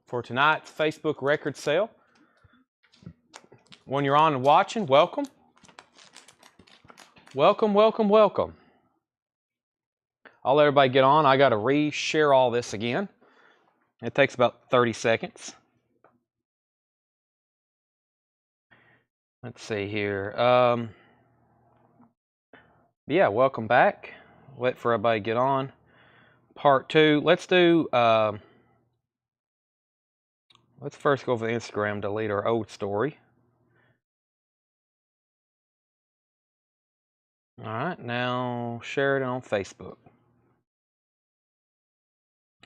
for tonight's Facebook record sale. When you're on and watching, welcome. Welcome, welcome, welcome. I'll let everybody get on. I got to re-share all this again. It takes about 30 seconds. Let's see here. Yeah, welcome back. Wait for everybody to get on. Part 2. Let's do... let's first go over the Instagram, delete our old story. All right, now share it on Facebook.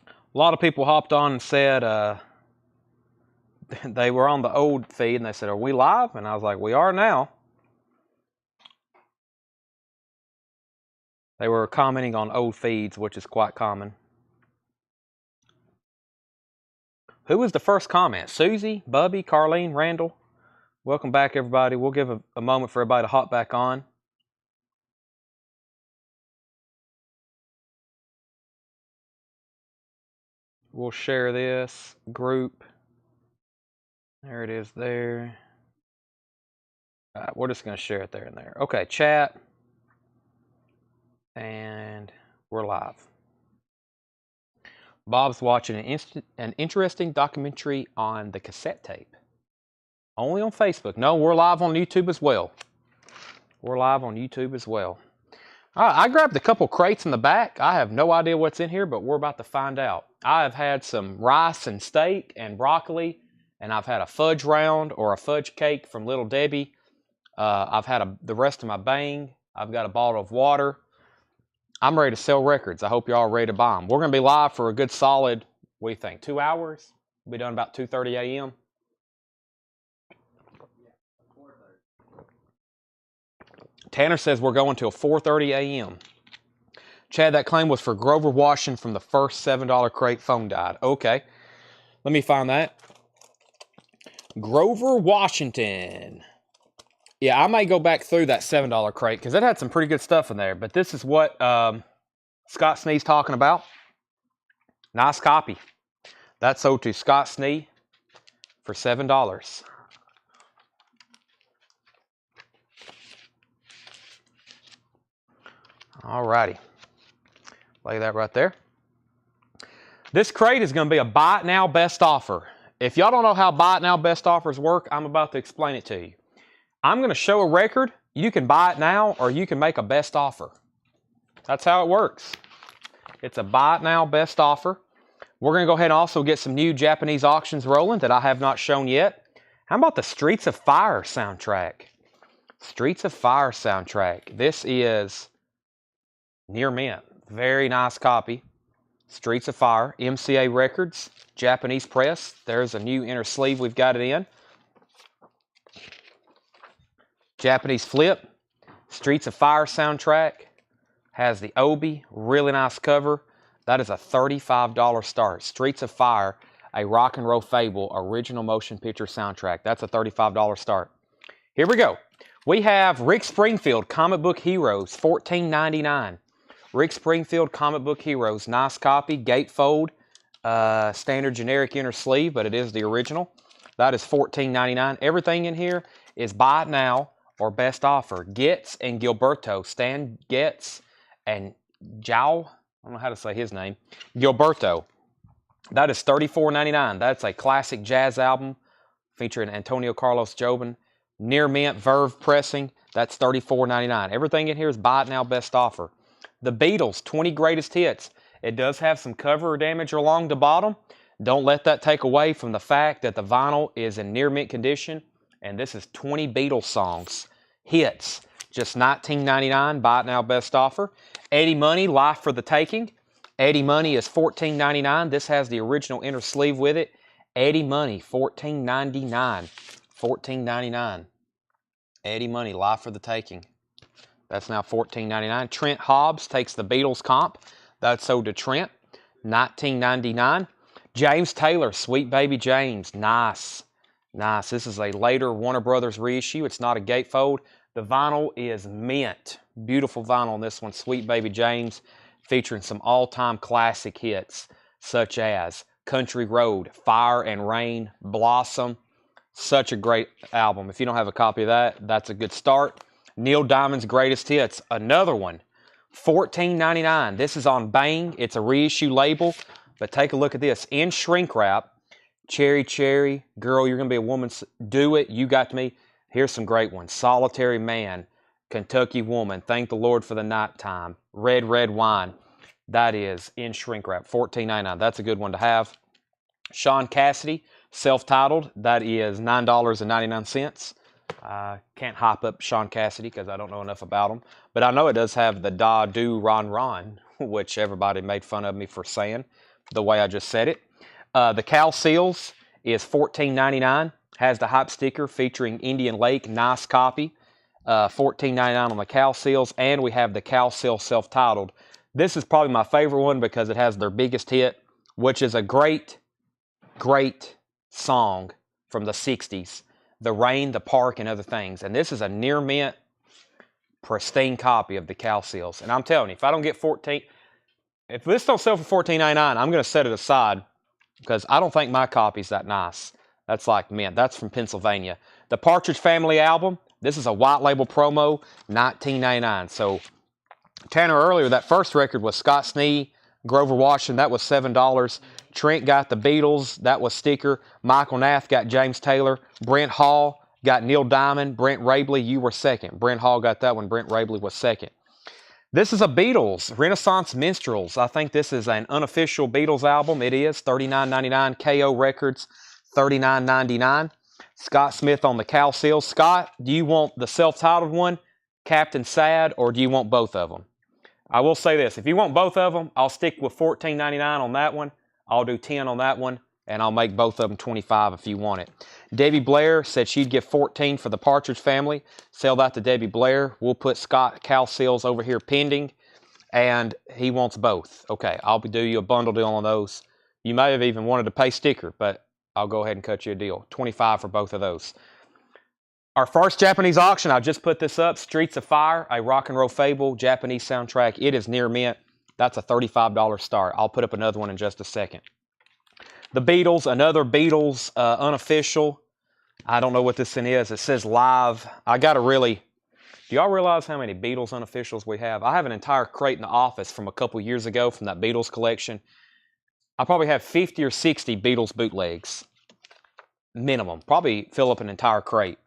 A lot of people hopped on and said they were on the old feed and they said, "Are we live?" And I was like, "We are now." They were commenting on old feeds, which is quite common. Who was the first comment? Susie, Bubby, Carlene, Randall? Welcome back, everybody. We'll give a moment for everybody to hop back on. We'll share this group. There it is there. All right, we're just going to share it there and there. Okay, chat. And we're live. Bob's watching an interesting documentary on the cassette tape. Only on Facebook. No, we're live on YouTube as well. We're live on YouTube as well. All right, I grabbed a couple crates in the back. I have no idea what's in here, but we're about to find out. I have had some rice and steak and broccoli, and I've had a fudge round or a fudge cake from Little Debbie. I've had the rest of my bang. I've got a bottle of water. I'm ready to sell records. I hope you're all ready to buy them. We're going to be live for a good solid, what do you think, 2 hours? We'll be done about 2:30 a.m. Tanner says we're going till 4:30 a.m. Chad, that claim was for Grover Washington from the first $7 crate phone died. Okay. Let me find that. Grover Washington. Yeah, I may go back through that $7 crate because it had some pretty good stuff in there. But this is what Scott Snee's talking about. Nice copy. That sold to Scott Snee for $7. All righty. Lay that right there. This crate is going to be a buy it now best offer. If y'all don't know how buy it now best offers work, I'm about to explain it to you. I'm going to show a record. You can buy it now or you can make a best offer. That's how it works. It's a buy it now best offer. We're going to go ahead and also get some new Japanese auctions rolling that I have not shown yet. How about the Streets of Fire soundtrack? Streets of Fire soundtrack. This is near mint. Very nice copy. Streets of Fire, MCA Records, Japanese press. There's a new inner sleeve we've got it in. Japanese flip. Streets of Fire soundtrack. Has the Obi. Really nice cover. That is a $35 start. Streets of Fire, a rock and roll fable, original motion picture soundtrack. That's a $35 start. Here we go. We have Rick Springfield, Comic Book Heroes, $14.99. Rick Springfield, Comic Book Heroes. Nice copy. Gatefold. Standard generic inner sleeve, but it is the original. That is $14.99. Everything in here is buy it now or best offer. Getz and Gilberto. Stan Getz and João. I don't know how to say his name. Gilberto. That is $34.99. That's a classic jazz album featuring Antonio Carlos Jobim. Near mint Verve pressing. That's $34.99. Everything in here is buy it now best offer. The Beatles, 20 greatest hits. It does have some cover damage along the bottom. Don't let that take away from the fact that the vinyl is in near mint condition. And this is 20 Beatles songs. Hits. Just $19.99. Buy it now best offer. Eddie Money, Life for the Taking. Eddie Money is $14.99. This has the original inner sleeve with it. Eddie Money, $14.99. $14.99. Eddie Money, Life for the Taking. That's now $14.99. Trent Hobbs takes the Beatles comp. That's sold to Trent. $19.99. James Taylor, Sweet Baby James. Nice. Nice. This is a later Warner Brothers reissue. It's not a gatefold. The vinyl is mint. Beautiful vinyl on this one. Sweet Baby James, featuring some all-time classic hits, such as Country Road, Fire and Rain, Blossom. Such a great album. If you don't have a copy of that, that's a good start. Neil Diamond's Greatest Hits, another one. $14.99. This is on Bang. It's a reissue label, but take a look at this. In shrink wrap, Cherry Cherry, Girl, You're Gonna Be a Woman, Do It, You Got Me. Here's some great ones. Solitary Man, Kentucky Woman, Thank the Lord for the Nighttime, Red Red Wine. That is in shrink wrap, $14.99. That's a good one to have. Sean Cassidy, self-titled, that is $9.99. Can't hype up Sean Cassidy because I don't know enough about him. But I know it does have the Da Do Ron Ron, which everybody made fun of me for saying the way I just said it. The Cal Seals is $14.99. Has the hype sticker featuring Indian Lake. Nice copy. $14.99 on the Cal Seals. And we have the Cal Seal self-titled. This is probably my favorite one because it has their biggest hit, which is a great song from the 60s. The Rain, the Park, and Other Things. And this is a near mint, pristine copy of the Cal Seals. And I'm telling you, if I don't get if this don't sell for $14.99, I'm going to set it aside because I don't think my copy's that nice. That's like mint. That's from Pennsylvania. The Partridge Family album, this is a white label promo, $19.99. So Tanner, earlier, that first record was Scott Snee, Grover Washington, that was $7. Trent got the Beatles, that was sticker. Michael Nath got James Taylor. Brent Hall got Neil Diamond. Brent Rabley, you were second. Brent Hall got that one. Brent Rabley was second. This is a Beatles, Renaissance Minstrels. I think this is an unofficial Beatles album. It is $39.99. KO Records, $39.99. Scott Smith on the Cal Seals. Scott, do you want the self-titled one, Captain Sad, or do you want both of them? I will say this. If you want both of them, I'll stick with $14.99 on that one. I'll do $10 on that one, and I'll make both of them $25 if you want it. Debbie Blair said she'd give $14 for the Partridge Family. Sell that to Debbie Blair. We'll put Scott Cal Seals over here pending, and he wants both. Okay, I'll do you a bundle deal on those. You may have even wanted to pay sticker, but I'll go ahead and cut you a deal. $25 for both of those. Our first Japanese auction, I just put this up, Streets of Fire, a rock and roll fable, Japanese soundtrack. It is near mint. That's a $35 start. I'll put up another one in just a second. The Beatles, another Beatles unofficial. I don't know what this thing is. It says live. I got to really, do y'all realize how many Beatles unofficials we have? I have an entire crate in the office from a couple years ago from that Beatles collection. I probably have 50 or 60 Beatles bootlegs. Minimum. Probably fill up an entire crate.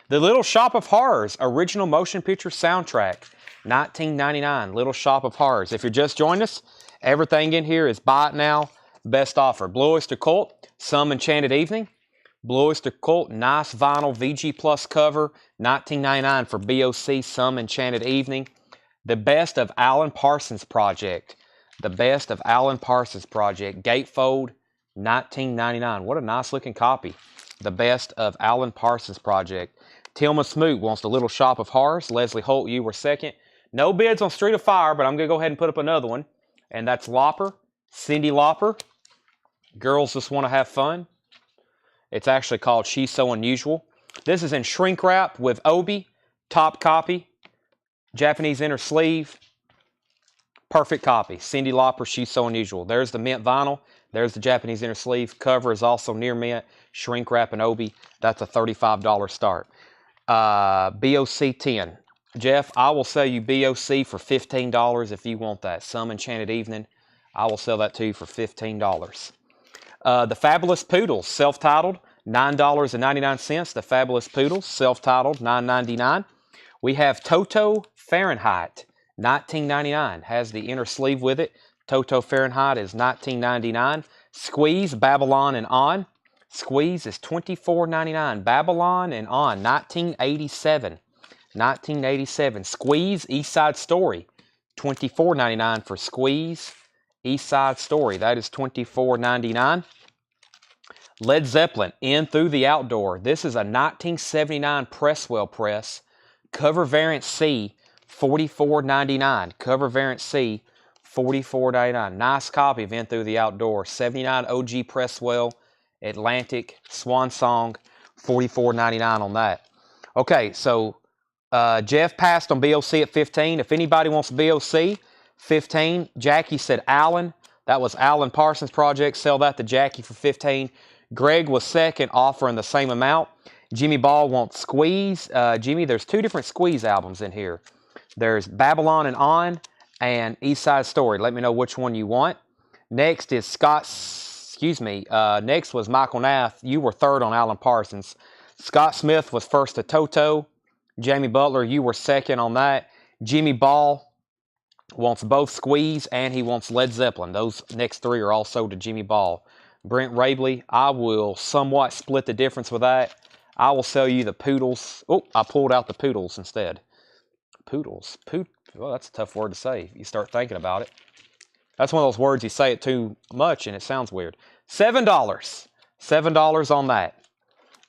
The Little Shop of Horrors, original motion picture soundtrack, $19.99, Little Shop of Horrors. If you're just joining us, everything in here is buy it now, best offer. Blue Oyster Cult, Some Enchanted Evening. Blue Oyster Cult, nice vinyl VG Plus cover, $19.99 for BOC, Some Enchanted Evening. The Best of Alan Parsons Project. The Best of Alan Parsons Project, Gatefold, $19.99. What a nice looking copy. The Best of Alan Parsons Project. Tilma Smoot wants the Little Shop of Horrors. Leslie Holt, you were second. No bids on Street of Fire, but I'm going to go ahead and put up another one. And that's Lauper, Cyndi Lauper. Girls Just Want to Have Fun. It's actually called She's So Unusual. This is in shrink wrap with Obi, top copy, Japanese inner sleeve. Perfect copy. Cyndi Lauper, She's So Unusual. There's the mint vinyl. There's the Japanese inner sleeve. Cover is also near mint. Shrink wrap and Obi. That's a $35 start. BOC 10. Jeff, I will sell you BOC for $15 if you want that. Some Enchanted Evening. I will sell that to you for $15. The Fabulous Poodles, self-titled, $9.99. The Fabulous Poodles, self-titled, $9.99. We have Toto Fahrenheit, $19.99. Has the inner sleeve with it. Toto Fahrenheit is $19.99. Squeeze, Babylon and On. Squeeze is $24.99. Babylon and On, 1987. 1987. Squeeze, East Side Story, $24.99 for Squeeze, East Side Story. That is $24.99. Led Zeppelin, In Through the Outdoor. This is a 1979 Presswell press. Cover variant C, $44.99. Cover variant C, $44.99. Nice copy of In Through the Outdoor. 79 OG Presswell, Atlantic, Swan Song, $44.99 on that. Okay, so Jeff passed on BOC at 15. If anybody wants BOC, 15. Jackie said Allen, That was Alan Parsons' project. Sell that to Jackie for $15. Greg was second, offering the same amount. Jimmy Ball wants Squeeze. Jimmy, there's 2 different Squeeze albums in here. There's Babylon and On and East Side Story. Let me know which one you want. Next is next was Michael Nath. You were third on Alan Parsons. Scott Smith was first to Toto. Jamie Butler, you were second on that. Jimmy Ball wants both Squeeze and he wants Led Zeppelin. Those next 3 are also to Jimmy Ball. Brent Rabley, I will somewhat split the difference with that. I will sell you the Poodles. Oh, I pulled out the Poodles instead. Poodles. Well, that's a tough word to say. You start thinking about it. That's one of those words you say it too much and it sounds weird. $7. $7 on that.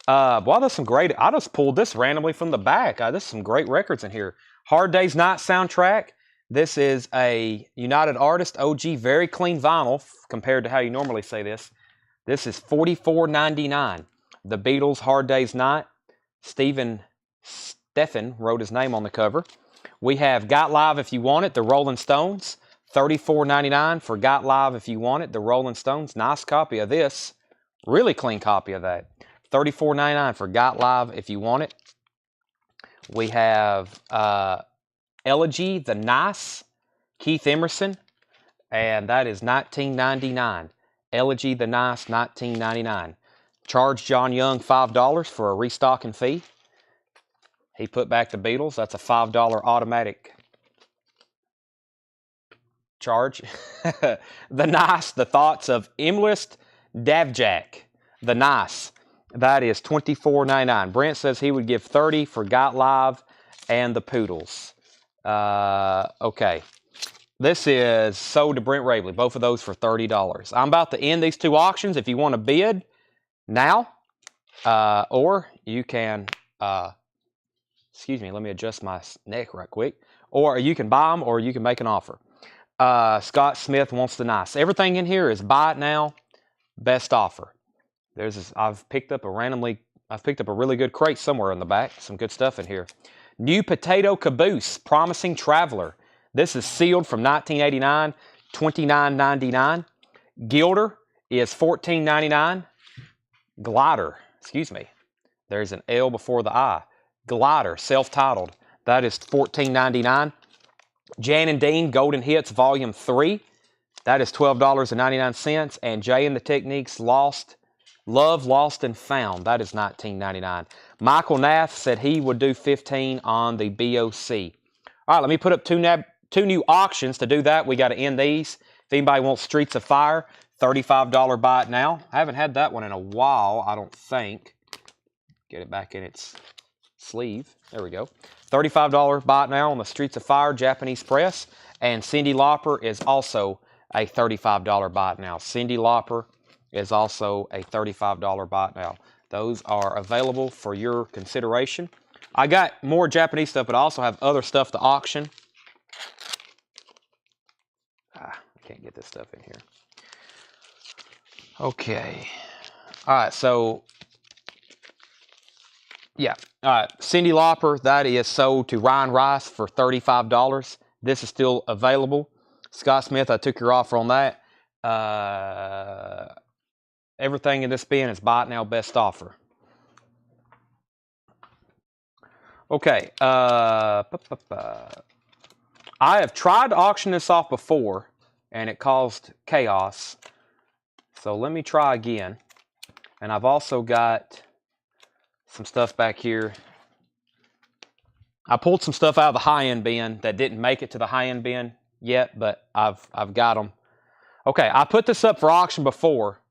Well, there's some great. I just pulled this randomly from the back. There's some great records in here. Hard Day's Night soundtrack. This is a United Artists OG, very clean vinyl compared to how you normally say this. This is $44.99. The Beatles, Hard Day's Night. Stephen wrote his name on the cover. We have Got Live If You Want It, the Rolling Stones. $34.99 for Got Live If You Want It, the Rolling Stones. Nice copy of this. Really clean copy of that. $34.99 for Got Live If You Want It. We have Elegy, The Nice, Keith Emerson, and that is $19.99. Elegy, The Nice, $19.99. Charge John Young $5 for a restocking fee. He put back the Beatles. That's a $5 automatic charge. The Nice, The Thoughts of Imlist Davjak. The Nice. That is $24.99. Brent says he would give $30 for Got Live and the Poodles. Okay. This is sold to Brent Rabley. Both of those for $30. I'm about to end these 2 auctions. If you want to bid now, or you can, excuse me, let me adjust my neck right quick. Or you can buy them or you can make an offer. Scott Smith wants The Nice. Everything in here is buy it now, best offer. I've picked up a really good crate somewhere in the back. Some good stuff in here. New Potato Caboose, Promising Traveler. This is sealed from 1989, $29.99. Gilder is $14.99. Glider, excuse me. There's an L before the I. Glider, self-titled. That is $14.99. Jan and Dean Golden Hits Volume 3. That is $12.99. And Jay and the Techniques Love, Lost, and Found. That is $19.99. Michael Nath said he would do $15 on the BOC. All right, let me put up two new auctions. To do that, we got to end these. If anybody wants Streets of Fire, $35 buy it now. I haven't had that one in a while, I don't think. Get it back in its sleeve. There we go. $35 buy it now on the Streets of Fire Japanese press. And Cyndi Lauper is also a $35 buy it now. Cyndi Lauper is also a $35 buy it now. Those are available for your consideration. I got more Japanese stuff, but I also have other stuff to auction. I can't get this stuff in here. Okay. All right, so, yeah. All right, Cyndi Lauper, that is sold to Ryan Rice for $35. This is still available. Scott Smith, I took your offer on that. Everything in this bin is buy it now, best offer. Okay. I have tried to auction this off before, and it caused chaos. So let me try again. And I've also got some stuff back here. I pulled some stuff out of the high-end bin that didn't make it to the high-end bin yet, but I've got them. Okay, I put this up for auction before.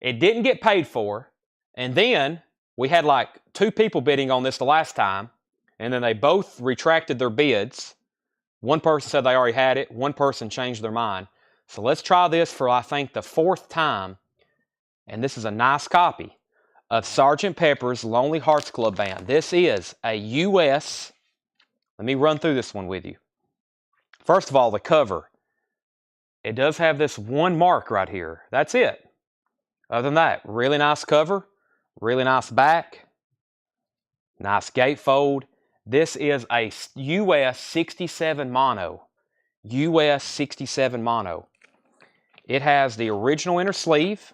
It didn't get paid for, and then we had like 2 people bidding on this the last time, and then they both retracted their bids. One person said they already had it. One person changed their mind. So let's try this for, I think, the 4th time, and this is a nice copy of Sgt. Pepper's Lonely Hearts Club Band. This is a U.S. Let me run through this one with you. First of all, the cover. It does have this one mark right here. That's it. Other than that, really nice cover, really nice back, nice gatefold. This is a US 67 mono. US 67 mono. It has the original inner sleeve.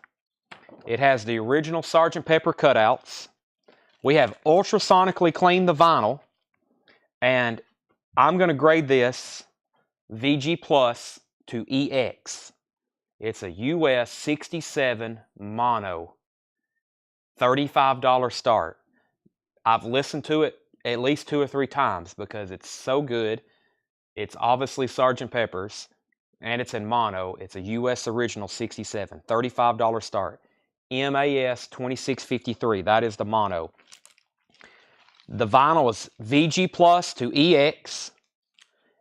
It has the original Sgt. Pepper cutouts. We have ultrasonically cleaned the vinyl. And I'm going to grade this VG Plus to EX. It's a US 67 mono. $35 start. I've listened to it at least 2 or 3 times because it's so good. It's obviously Sgt. Pepper's, and it's in mono. It's a US original 67, $35 start. MAS 2653, that is the mono. The vinyl is VG Plus to EX.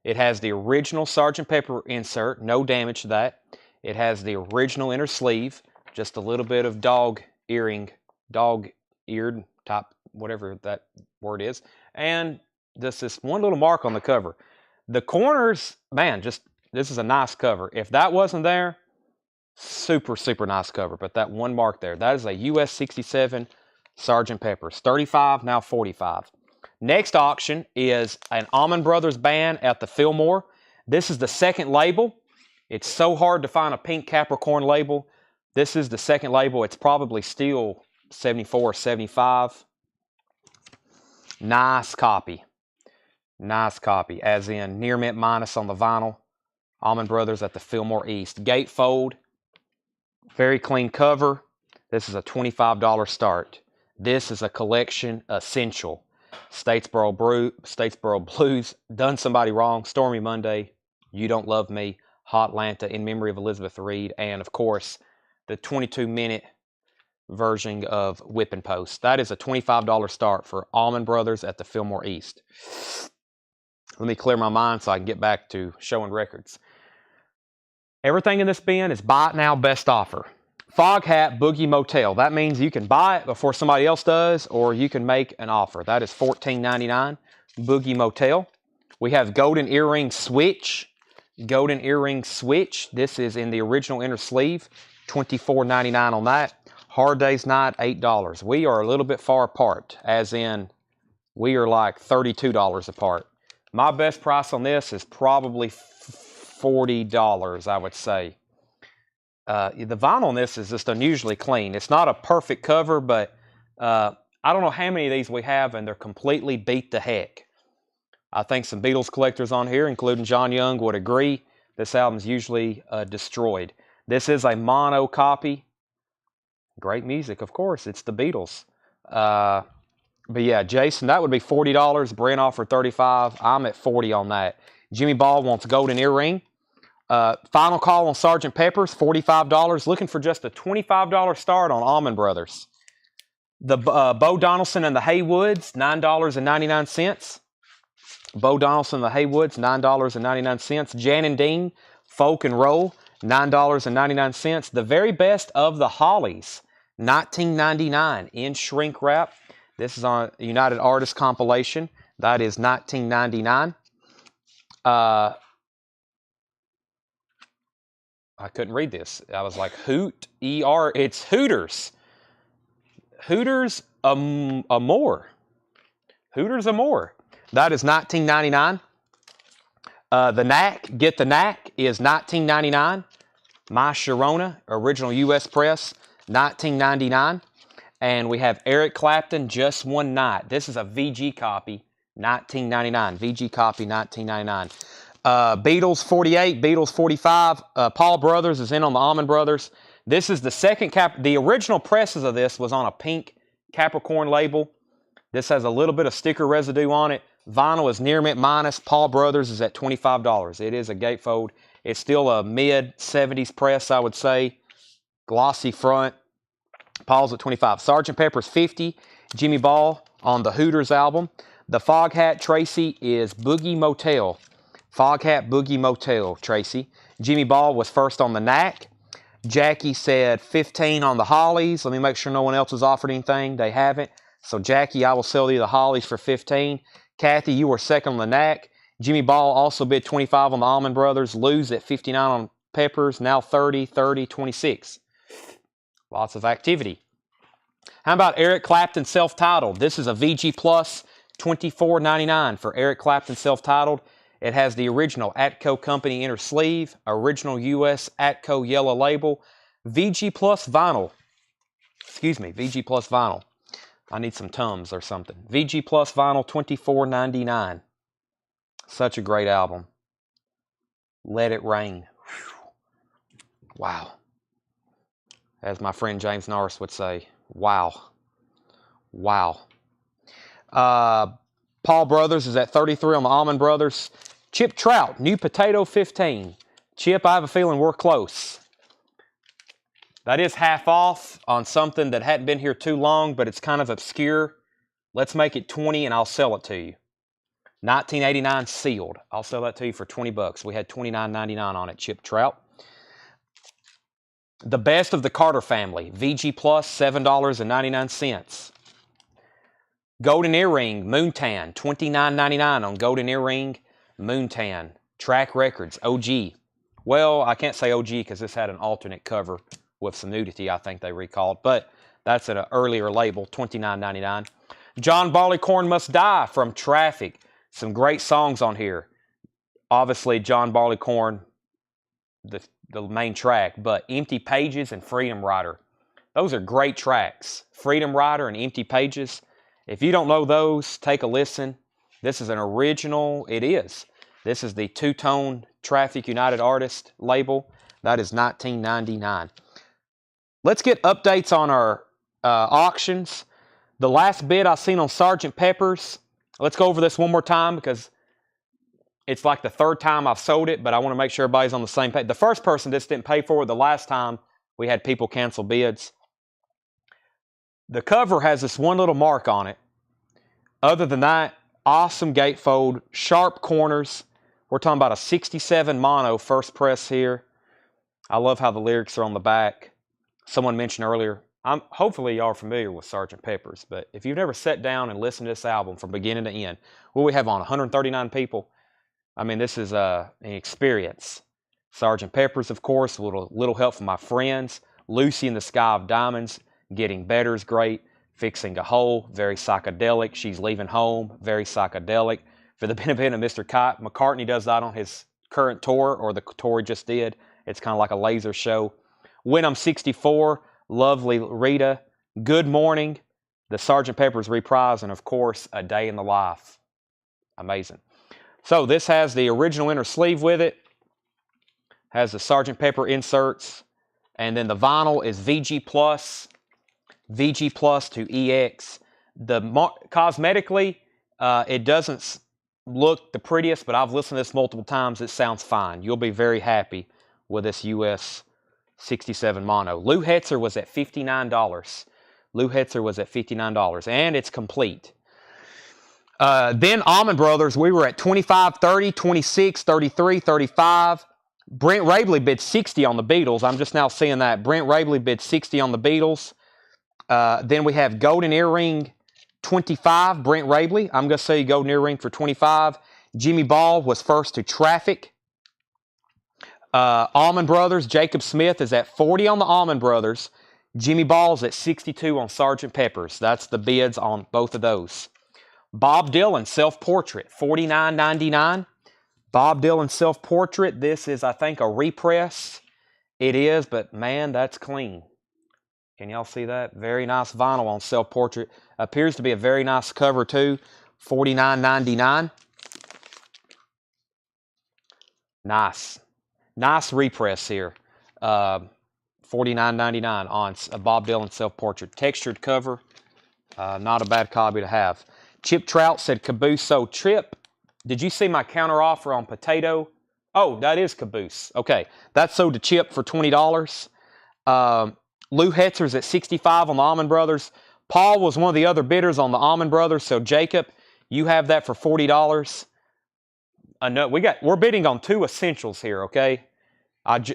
It has the original Sgt. Pepper insert, no damage to that. It has the original inner sleeve, just a little bit of dog-eared type, whatever that word is. And just this one little mark on the cover. The corners, man, this is a nice cover. If that wasn't there, super, super nice cover. But that one mark there, that is a US 67 Sgt. Pepper's. 35, now 45. Next auction is an Allman Brothers band at the Fillmore. This is the second label. It's so hard to find a pink Capricorn label. This is the second label. It's probably still 74 or 75. Nice copy. Nice copy, as in near mint minus on the vinyl. Allman Brothers at the Fillmore East. Gatefold. Very clean cover. This is a $25 start. This is a collection essential. Statesboro Blues, Done Somebody Wrong, Stormy Monday, You Don't Love Me, Hot Lanta, In Memory of Elizabeth Reed, and of course, the 22-minute version of Whipping Post. That is a $25 start for Allman Brothers at the Fillmore East. Let me clear my mind so I can get back to showing records. Everything in this bin is buy it now, best offer. Fog Hat Boogie Motel. That means you can buy it before somebody else does, or you can make an offer. That is $14.99. Boogie Motel. We have Golden Earring Switch. Golden Earring Switch. This is in the original inner sleeve. $24.99 on that. Hard Day's Night, $8. We are a little bit far apart, as in we are like $32 apart. My best price on this is probably $40, I would say. The vinyl on this is just unusually clean. It's not a perfect cover, but I don't know how many of these we have, and they're completely beat to heck. I think some Beatles collectors on here, including John Young, would agree this album's usually destroyed. This is a mono copy. Great music, of course. It's the Beatles. But yeah, Jason, that would be $40. Brent offered $35. I'm at $40 on that. Jimmy Ball wants Golden Earring. Final call on Sgt. Pepper's, $45. Looking for just a $25 start on Allman Brothers. The Bo Donaldson and the Haywoods, $9.99. Bo Donaldson and the Haywoods, $9.99. Jan and Dean, Folk and Roll, $9.99. The Very Best of the Hollies, $19.99 in shrink wrap. This is on United Artists compilation. That is $19.99. I couldn't read this. I was like, Hoot, E-R, it's Hooters. Hooters Amore. Hooters Amore. That is $19.99. The Knack, Get the Knack, is $19.99. My Sharona, original U.S. press, $19.99. And we have Eric Clapton, Just One Night. This is a VG copy, $19.99. VG copy, $19.99. Beatles 48, Beatles 45. Paul Brothers is in on the Allman Brothers. This is the second the original presses of this was on a pink Capricorn label. This has a little bit of sticker residue on it. Vinyl is near mint minus. Paul Brothers is at $25. It is a gatefold. It's still a mid-70s press, I would say. Glossy front. Paul's at $25. Sgt. Pepper's $50. Jimmy Ball on the Hooters album. The Fog Hat Tracy is Boogie Motel. Fog Hat Boogie Motel, Tracy. Jimmy Ball was first on the Knack. Jackie said 15 on the Hollies. Let me make sure no one else has offered anything. They haven't. So Jackie, I will sell you the Hollies for 15. Kathy, you were second on the Knack. Jimmy Ball also bid 25 on the Allman Brothers. Lose at 59 on Peppers. Now 30, 30, 26. Lots of activity. How about Eric Clapton self-titled? This is a VG Plus, $24.99 for Eric Clapton self-titled. It has the original Atco Company inner sleeve, original US Atco yellow label, VG Plus vinyl. Excuse me, VG Plus vinyl. I need some Tums or something. VG Plus vinyl, $24.99. Such a great album. Let It Rain. Whew. Wow. As my friend James Norris would say, wow. Wow. Paul Brothers is at 33 on the Almond Brothers. Chip Trout, New Potato 15. Chip, I have a feeling we're close. That is half off on something that hadn't been here too long, but it's kind of obscure. Let's make it 20 and I'll sell it to you. 1989 sealed. I'll sell that to you for 20 bucks. We had $29.99 on it, Chip Trout. The Best of the Carter Family, VG Plus, $7.99. Golden Earring, Moontan, $29.99 on Golden Earring, Moontan. Track Records, OG. Well, I can't say OG because this had an alternate cover with some nudity, I think they recalled. But that's at an earlier label, $29.99. John Barleycorn Must Die from Traffic. Some great songs on here. Obviously, John Barleycorn, the main track, but Empty Pages and Freedom Rider. Those are great tracks. Freedom Rider and Empty Pages. If you don't know those, take a listen. This is an original, it is. This is the two-tone Traffic United Artist label. That is $19.99. Let's get updates on our auctions. The last bid I seen on Sgt. Pepper's. Let's go over this one more time because it's like the third time I've sold it, but I want to make sure everybody's on the same page. The first person just didn't pay for it. The last time we had people cancel bids. The cover has this one little mark on it. Other than that, awesome gatefold, sharp corners. We're talking about a 67 mono first press here. I love how the lyrics are on the back. Someone mentioned earlier, hopefully y'all are familiar with Sgt. Pepper's, but if you've never sat down and listened to this album from beginning to end, what we have on 139 people, I mean, this is an experience. Sgt. Pepper's, of course, a little help from my friends. Lucy in the Sky of Diamonds, Getting Better is great. Fixing a Hole, very psychedelic. She's Leaving Home, very psychedelic. For the benefit of Mr. McCartney does that on his current tour, or the tour he just did. It's kind of like a laser show. When I'm 64, Lovely Rita, Good Morning, the Sgt. Pepper's reprise, and of course, A Day in the Life. Amazing. So this has the original inner sleeve with it, has the Sgt. Pepper inserts, and then the vinyl is VG Plus to EX. Cosmetically, it doesn't look the prettiest, but I've listened to this multiple times. It sounds fine. You'll be very happy with this US 67 mono. Lou Hetzer was at $59. Lou Hetzer was at $59, and it's complete. Then Almond Brothers, we were at 25, 30, 26, 33, 35. Brent Rabley bid 60 on the Beatles. I'm just now seeing that. Brent Rabley bid 60 on the Beatles. Then we have Golden Earring 25, Brent Rabley. I'm going to say Golden Earring for 25. Jimmy Ball was first to Traffic. Almond Brothers, Jacob Smith is at 40 on the Almond Brothers. Jimmy Ball's at 62 on Sgt. Pepper's. That's the bids on both of those. Bob Dylan, Self-Portrait, $49.99. Bob Dylan Self-Portrait. This is, I think, a repress. It is, but man, that's clean. Can y'all see that? Very nice vinyl on Self-Portrait. Appears to be a very nice cover too. $49.99. Nice. Nice repress here. $49.99 on a Bob Dylan Self-Portrait. Textured cover. Not a bad copy to have. Chip Trout said Caboose sold Trip. Did you see my counter offer on Potato? Oh, that is Caboose. Okay. That sold to Chip for $20. Lou Hetzer's at 65 on the Almond Brothers. Paul was one of the other bidders on the Almond Brothers. So Jacob, you have that for $40. We're bidding on two essentials here, okay?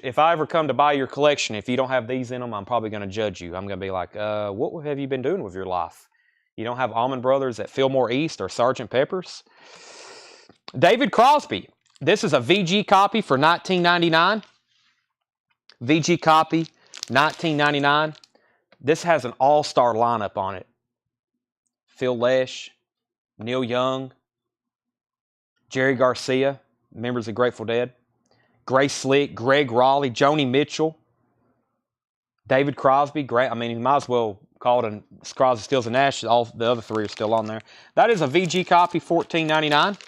If I ever come to buy your collection, if you don't have these in them, I'm probably going to judge you. I'm going to be like, what have you been doing with your life? You don't have Almond Brothers at Fillmore East or Sgt. Pepper's? David Crosby. This is a VG copy for $19.99. VG copy, $19.99. This has an all-star lineup on it. Phil Lesh, Neil Young, Jerry Garcia. members of Grateful Dead. Grace Slick, Greg Raleigh, Joni Mitchell, David Crosby. Great. I mean, you might as well call it Crosby, Stills, and Nash. All the other three are still on there. That is a VG copy, $14.99.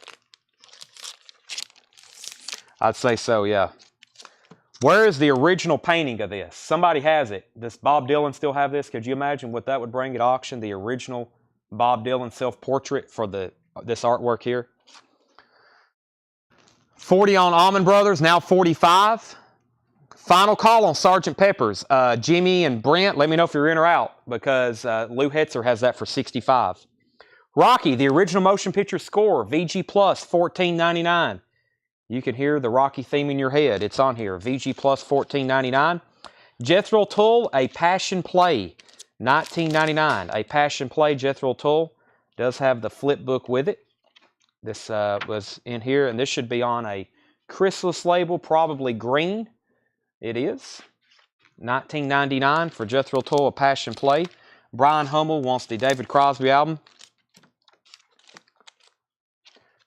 I'd say so, yeah. Where is the original painting of this? Somebody has it. Does Bob Dylan still have this? Could you imagine what that would bring at auction? The original Bob Dylan self-portrait for this artwork here. 40 on Allman Brothers, now 45. Final call on Sgt. Pepper's. Jimmy and Brent, let me know if you're in or out, because Lou Hetzer has that for 65. Rocky, the original motion picture score, VG Plus, $14.99. You can hear the Rocky theme in your head. It's on here. VG Plus, $14.99. Jethro Tull, A Passion Play, $19.99. A Passion Play, Jethro Tull. Does have the flip book with it. This was in here, and this should be on a chrysalis label, probably green. It is. $19.99 for Jethro Tull, A Passion Play. Brian Hummel wants the David Crosby album.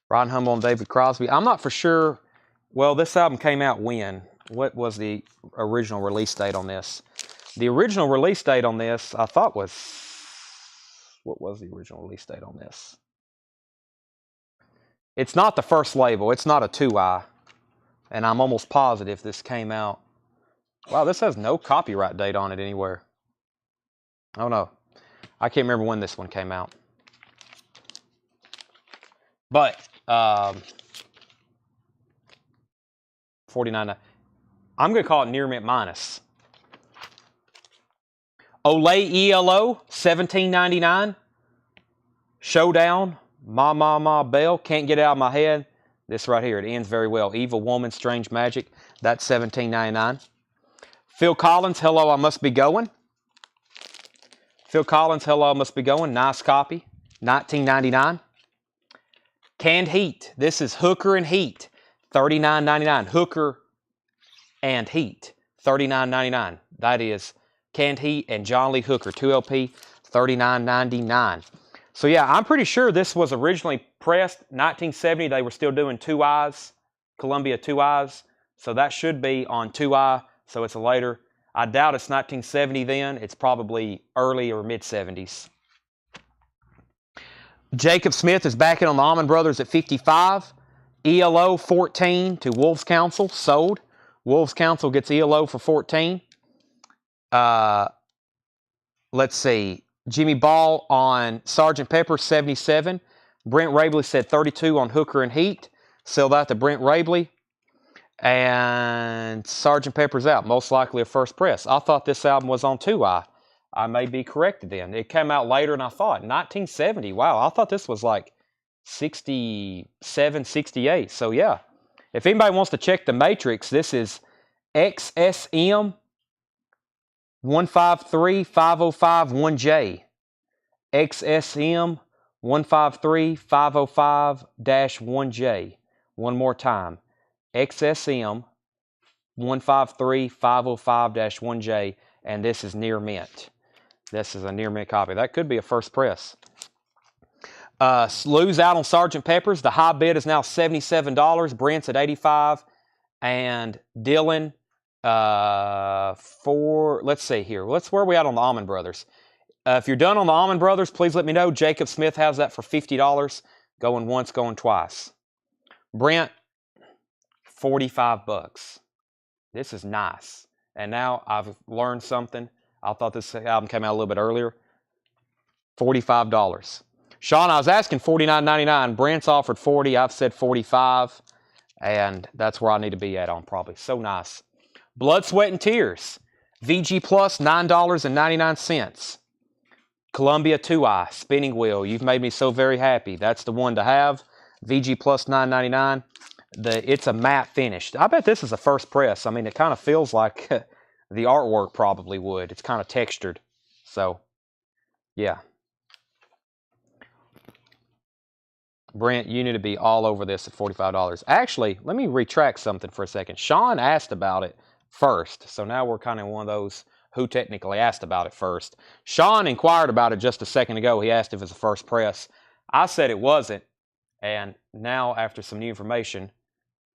Brian Hummel and David Crosby. I'm not for sure. Well, this album came out when? What was the original release date on this? The original release date on this, I thought was... What was the original release date on this? It's not the first label. It's not a 2i. And I'm almost positive this came out. Wow, this has no copyright date on it anywhere. Oh no. I can't remember when this one came out. But, 49. I'm going to call it near mint minus. Olay ELO, $17.99. Showdown, Ma Ma Ma Bell, can't get it out of my head. This right here, it ends very well. Evil Woman, Strange Magic, that's $17.99. Phil Collins, Hello, I Must Be Going. Phil Collins, Hello, I Must Be Going, nice copy, $19.99. Canned Heat, this is Hooker and Heat, $39.99. Hooker and Heat, $39.99. That is Canned Heat and John Lee Hooker, 2LP, $39.99. So yeah, I'm pretty sure this was originally pressed 1970. They were still doing 2Is, Columbia 2Is. So that should be on 2I, so it's a later. I doubt it's 1970 then. It's probably early or mid-70s. Jacob Smith is backing on the Allman Brothers at 55. ELO 14 to Wolves Council, sold. Wolves Council gets ELO for 14. Let's see. Jimmy Ball on Sgt. Pepper, 77. Brent Rabley said 32 on Hooker and Heat. Sell that to Brent Rabley. And Sgt. Pepper's out. Most likely a first press. I thought this album was on 2i. I may be corrected then. It came out later than I thought. 1970. Wow, I thought this was like 67, 68. So yeah. If anybody wants to check the matrix, this is XSM 153505-1J. XSM 153505-1J. One more time. XSM 153505-1J. And this is near mint. This is a near mint copy. That could be a first press. Lou's out on Sgt. Pepper's. The high bid is now $77. Brent's at $85. And Dylan let's see here. Where are we at on the Allman Brothers? If you're done on the Allman Brothers, please let me know. Jacob Smith has that for $50. Going once, going twice. Brent, $45. This is nice. And now I've learned something. I thought this album came out a little bit earlier. $45. Sean, I was asking $49.99. Brent's offered $40. I've said $45. And that's where I need to be at on probably. So nice. Blood, Sweat, and Tears. VG Plus, $9.99. Columbia 2i, spinning wheel. You've made me so very happy. That's the one to have. VG Plus, $9.99. It's a matte finish. I bet this is a first press. I mean, it kind of feels like the artwork probably would. It's kind of textured. So, yeah. Brent, you need to be all over this at $45. Actually, let me retract something for a second. Sean asked about it first. So now we're kind of one of those who technically asked about it first. Sean inquired about it just a second ago. He asked if it's a first press. I said it wasn't. And now, after some new information,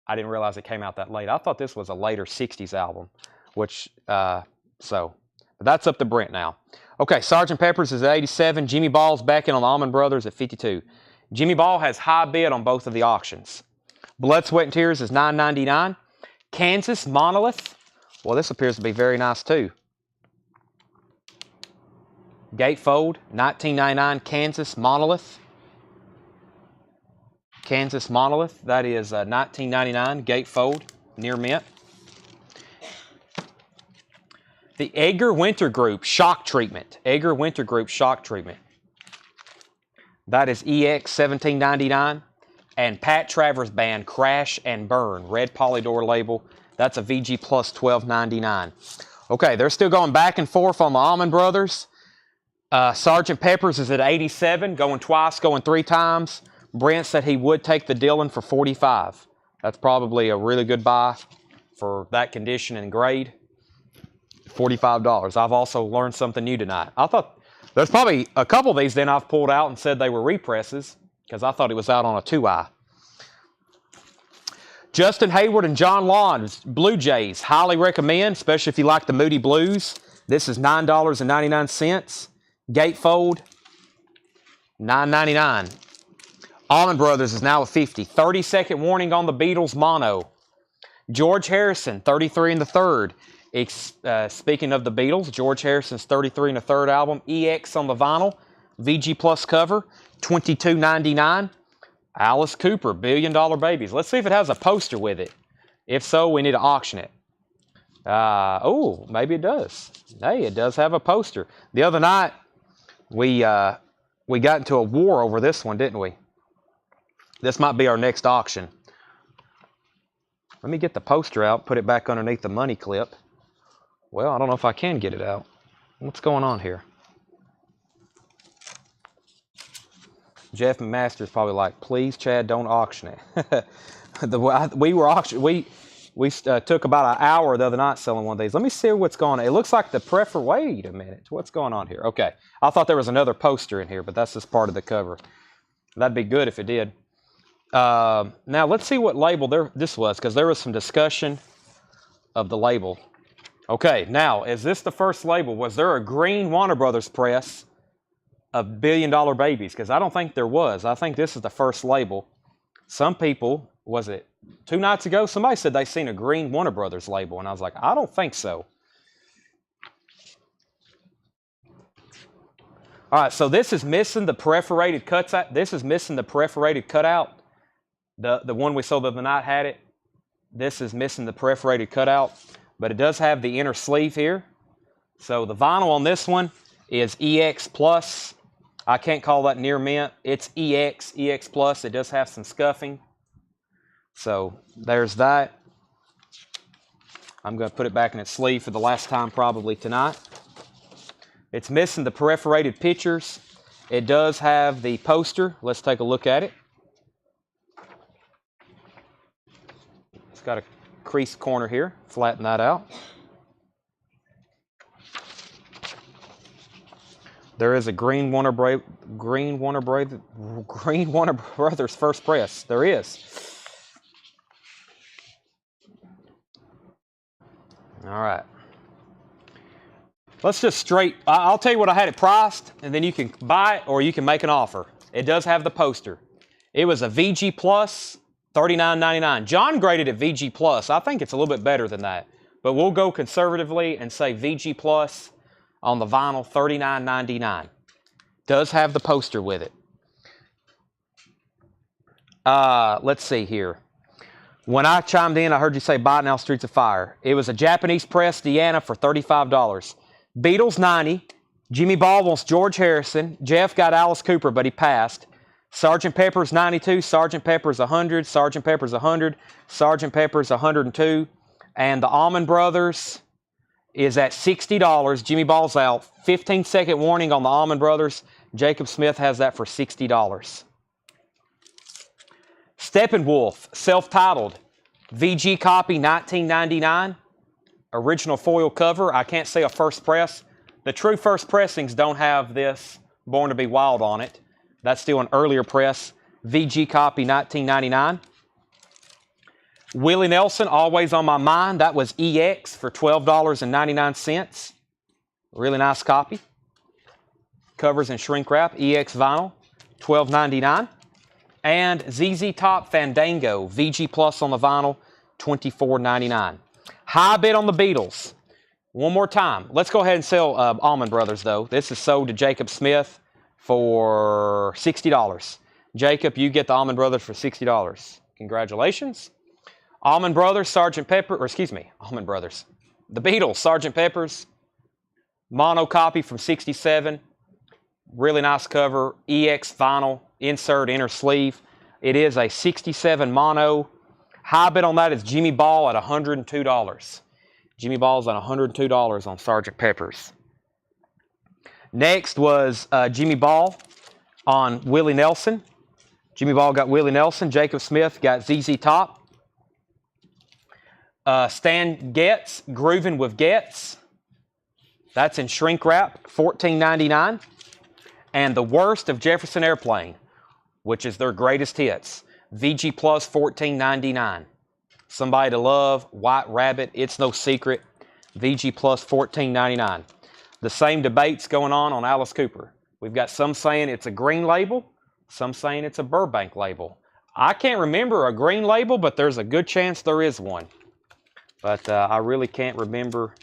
I didn't realize it came out that late. I thought this was a later 60s album, which, but that's up to Brent now. Okay, Sgt. Pepper's is at 87. Jimmy Ball's back in on the Allman Brothers at 52. Jimmy Ball has high bid on both of the auctions. Blood, Sweat, and Tears is $9.99. Kansas Monolith. Well, this appears to be very nice too. Gatefold, $19.99. Kansas Monolith. Kansas Monolith. That is $19.99. Gatefold, near mint. The Edgar Winter Group Shock Treatment. Edgar Winter Group Shock Treatment. That is EX $17.99. And Pat Travers Band Crash and Burn. Red Polydor label. That's a VG Plus $12.99. Okay, they're still going back and forth on the Allman Brothers. Sgt. Pepper's is at 87. Going twice, going 3 times. Brent said he would take the Dylan for $45. That's probably a really good buy for that condition and grade. $45. I've also learned something new tonight. I thought there's probably a couple of these then I've pulled out and said they were represses because I thought it was out on a 2i. Justin Hayward and John Lawn's Blue Jays. Highly recommend, especially if you like the Moody Blues. This is $9.99. Gatefold, $9.99. Allman Brothers is now a 50. 30-second warning on the Beatles mono. George Harrison, 33 and the third. Speaking of the Beatles, George Harrison's 33 and the third album. EX on the vinyl. VG Plus cover, $22.99. Alice Cooper, $1 Billion Babies. Let's see if it has a poster with it. If so, we need to auction it. Oh, maybe it does. Hey, it does have a poster. The other night, we got into a war over this one, didn't we? This might be our next auction. Let me get the poster out, put it back underneath the money clip. Well, I don't know if I can get it out. What's going on here? Jeff Masters probably like, please, Chad, don't auction it. We took about an hour the other night selling one of these. Let me see what's going on. It looks like the wait a minute. What's going on here? Okay. I thought there was another poster in here, but that's just part of the cover. That'd be good if it did. Now, let's see what label this was, because there was some discussion of the label. Okay, now, is this the first label? Was there a green Warner Brothers press of $1 Billion Babies? Because I don't think there was. I think this is the first label. Some people, was it 2 nights ago, somebody said they seen a green Warner Brothers label, and I was like, I don't think so. All right, so this is missing the perforated cuts. This is missing the perforated cutout. The one we sold the other night had it. This is missing the perforated cutout, but it does have the inner sleeve here. So the vinyl on this one is EX Plus. I can't call that near mint. It's EX Plus. It does have some scuffing. So there's that. I'm going to put it back in its sleeve for the last time probably tonight. It's missing the perforated pictures. It does have the poster. Let's take a look at it. It's got a creased corner here. Flatten that out. There is a green Warner Brothers first press. There is. All right. Let's just I'll tell you what I had it priced, and then you can buy it or you can make an offer. It does have the poster. It was a VG Plus, $39.99. John graded it VG Plus. I think it's a little bit better than that. But we'll go conservatively and say VG Plus on the vinyl, $39.99. Does have the poster with it. Let's see here. When I chimed in, I heard you say buy it now, Streets of Fire. It was a Japanese press Deanna for $35. Beatles, $90. Jimmy Ball wants George Harrison. Jeff got Alice Cooper, but he passed. Sgt. Pepper's, $92. Sgt. Pepper's, $100. Sgt. Pepper's, $100. Sgt. Pepper's, $102. And the Allman Brothers is at $60. Jimmy Ball's out. 15-second warning on the Allman Brothers. Jacob Smith has that for $60. Steppenwolf, self-titled. VG copy, $19.99. Original foil cover. I can't say a first press. The true first pressings don't have this Born to Be Wild on it. That's still an earlier press. VG copy, $19.99. Willie Nelson, always on my mind. That was EX for $12.99. Really nice copy. Covers in shrink wrap, EX vinyl, $12.99. And ZZ Top Fandango, VG Plus on the vinyl, $24.99. High bid on the Beatles. One more time. Let's go ahead and sell Allman Brothers, though. This is sold to Jacob Smith for $60. Jacob, you get the Allman Brothers for $60. Congratulations. Allman Brothers, Sgt. Pepper, or excuse me, Allman Brothers. The Beatles, Sgt. Pepper's, mono copy from '67. Really nice cover, EX vinyl, insert inner sleeve. It is a 67 mono. High bid on that is Jimmy Ball at $102. Jimmy Ball's at $102 on Sgt. Pepper's. Next was Jimmy Ball on Willie Nelson. Jimmy Ball got Willie Nelson. Jacob Smith got ZZ Top. Stan Getz, Groovin' with Getz. That's in shrink wrap, $14.99. And The Worst of Jefferson Airplane, which is their greatest hits. VG Plus, $14.99. Somebody to Love, White Rabbit, It's No Secret. VG Plus, $14.99. The same debates going on Alice Cooper. We've got some saying it's a green label, some saying it's a Burbank label. I can't remember a green label, but there's a good chance there is one. But I really can't remember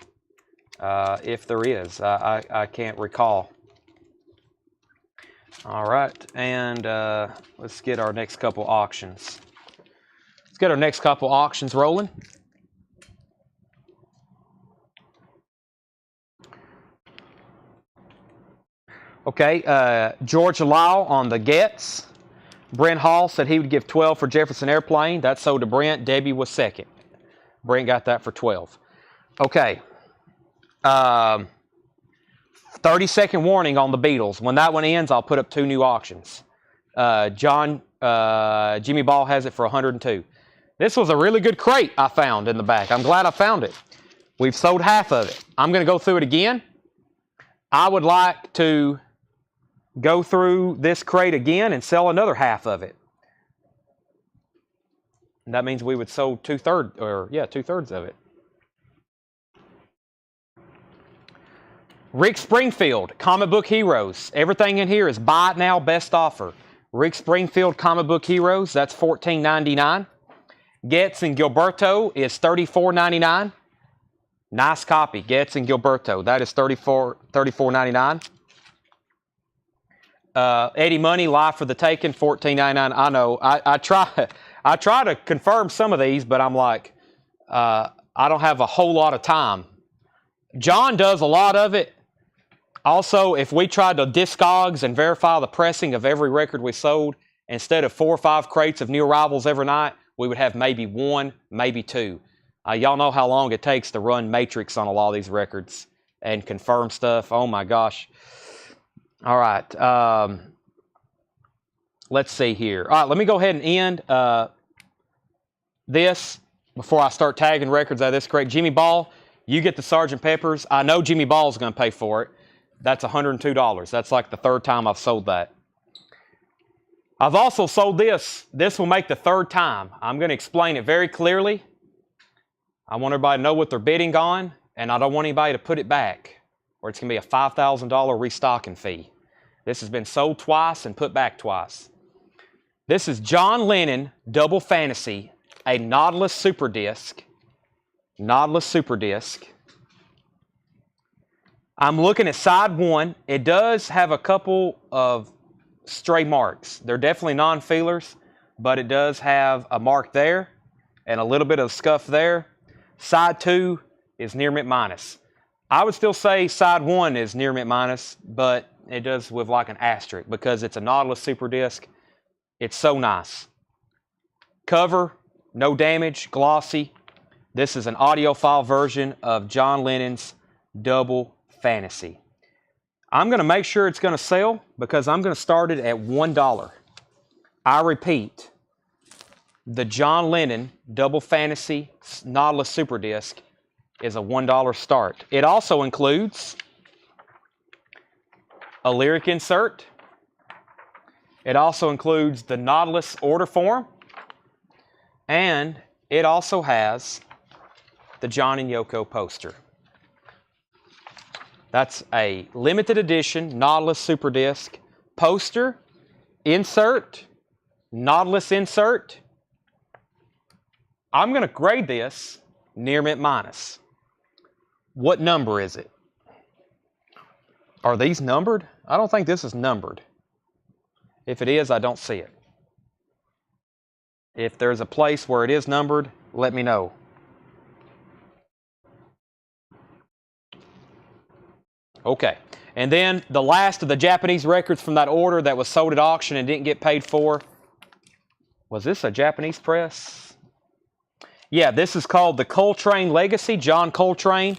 if there is. I can't recall. All right, and let's get our next couple auctions. Let's get our next couple auctions rolling. Okay, George Lyle on the Getz. Brent Hall said he would give 12 for Jefferson Airplane. That sold to Brent. Debbie was second. Brent got that for 12. Okay. 30-second warning on the Beatles. When that one ends, I'll put up 2 new auctions. Jimmy Ball has it for 102. This was a really good crate I found in the back. I'm glad I found it. We've sold half of it. I'm going to go through it again. I would like to go through this crate again and sell another half of it. And that means we would sold two-thirds of it. Rick Springfield, Comic Book Heroes. Everything in here is buy it now, best offer. Rick Springfield, Comic Book Heroes, that's $14.99. Getz and Gilberto is $34.99. Nice copy, Getz and Gilberto. That is $34.99. Eddie Money, Live for the Taking, $14.99. I know. I try to confirm some of these, but I'm like, I don't have a whole lot of time. John does a lot of it. Also, if we tried to Discogs and verify the pressing of every record we sold, instead of 4 or 5 crates of new arrivals every night, we would have maybe 1, maybe 2. Y'all know how long it takes to run Matrix on a lot of these records and confirm stuff. Oh my gosh. All right. Let's see here. All right, let me go ahead and end this before I start tagging records out of this crate. Jimmy Ball, you get the Sgt. Pepper's. I know Jimmy Ball's going to pay for it. That's $102. That's like the 3rd time I've sold that. I've also sold this. This will make the 3rd time. I'm going to explain it very clearly. I want everybody to know what they're bidding on, and I don't want anybody to put it back, or it's going to be a $5,000 restocking fee. This has been sold twice and put back twice. This is John Lennon Double Fantasy, a Nautilus Super Disc. Nautilus Super Disc. I'm looking at side 1. It does have a couple of stray marks. They're definitely non-feelers, but it does have a mark there and a little bit of scuff there. Side 2 is near mint minus. I would still say side 1 is near mint minus, but it does with like an asterisk because it's a Nautilus Super Disc. It's so nice. Cover, no damage, glossy. This is an audiophile version of John Lennon's Double Fantasy. I'm going to make sure it's going to sell because I'm going to start it at $1. I repeat, the John Lennon Double Fantasy Nautilus Super Disc is a $1 start. It also includes a lyric insert. It also includes the Nautilus order form. And it also has the John and Yoko poster. That's a limited edition Nautilus Super Disc poster, insert, Nautilus insert. I'm going to grade this near mint minus. What number is it? Are these numbered? I don't think this is numbered. If it is, I don't see it. If there's a place where it is numbered, let me know. Okay, and then the last of the Japanese records from that order that was sold at auction and didn't get paid for. Was this a Japanese press? Yeah, this is called the Coltrane Legacy, John Coltrane.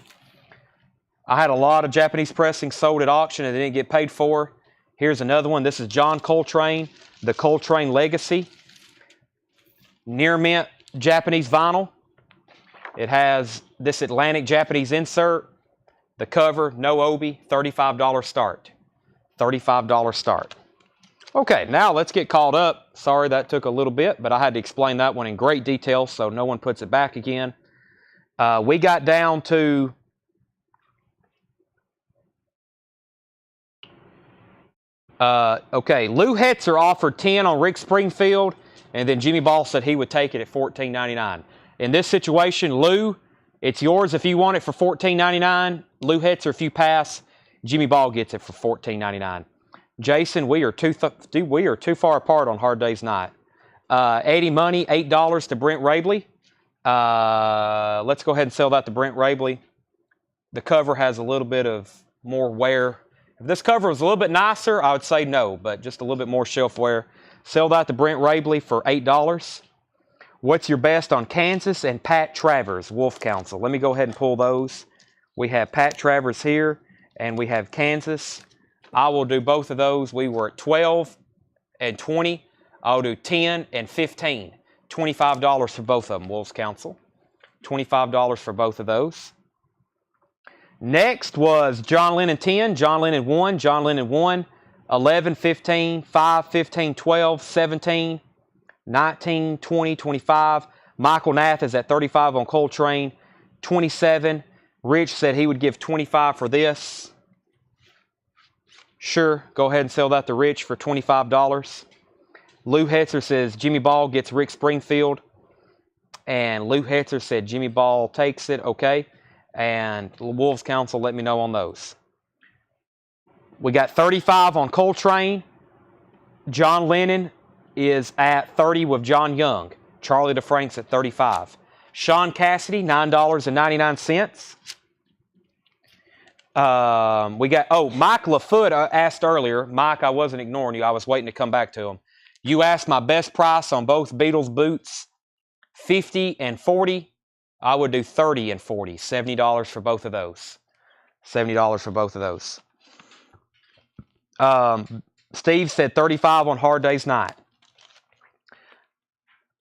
I had a lot of Japanese pressings sold at auction and they didn't get paid for. Here's another one. This is John Coltrane, the Coltrane Legacy. Near mint Japanese vinyl. It has this Atlantic Japanese insert. The cover, no obi, $35 start. $35 start. Okay, now let's get caught up. Sorry that took a little bit, but I had to explain that one in great detail so no one puts it back again. We got down to okay, Lou Hetzer offered 10 on Rick Springfield, and then Jimmy Ball said he would take it at $14.99. In this situation, Lou, it's yours if you want it for $14.99. Lou Hetzer, if you pass, Jimmy Ball gets it for $14.99. Jason, we are too far apart on Hard Day's Night. Eddie Money, $8 to Brent Rabley. Let's go ahead and sell that to Brent Rabley. The cover has a little bit of more wear. If this cover was a little bit nicer, I would say no, but just a little bit more shelf wear. Sell that to Brent Rabley for $8. What's your best on Kansas and Pat Travers, Wolf Council? Let me go ahead and pull those. We have Pat Travers here, and we have Kansas. I will do both of those. We were at 12 and 20. I'll do 10 and 15. $25 for both of them, Wolves Council. $25 for both of those. Next was John Lennon 10, John Lennon 1, John Lennon 1, 11, 15, 5, 15, 12, 17, 19, 20, 25. Michael Nath is at 35 on Coltrane. 27. Rich said he would give 25 for this. Sure, go ahead and sell that to Rich for $25. Lou Hetzer says Jimmy Ball gets Rick Springfield. And Lou Hetzer said Jimmy Ball takes it. Okay. And Wolves Council, let me know on those. We got 35 on Coltrane. John Lennon is at 30 with John Young. Charlie DeFrank's at 35. Sean Cassidy, $9.99. We got, Mike LaFoot asked earlier. Mike, I wasn't ignoring you. I was waiting to come back to him. You asked my best price on both Beatles boots, 50 and 40. I would do 30 and 40, $70 for both of those. $70 for both of those. Steve said 35 on Hard Day's Night.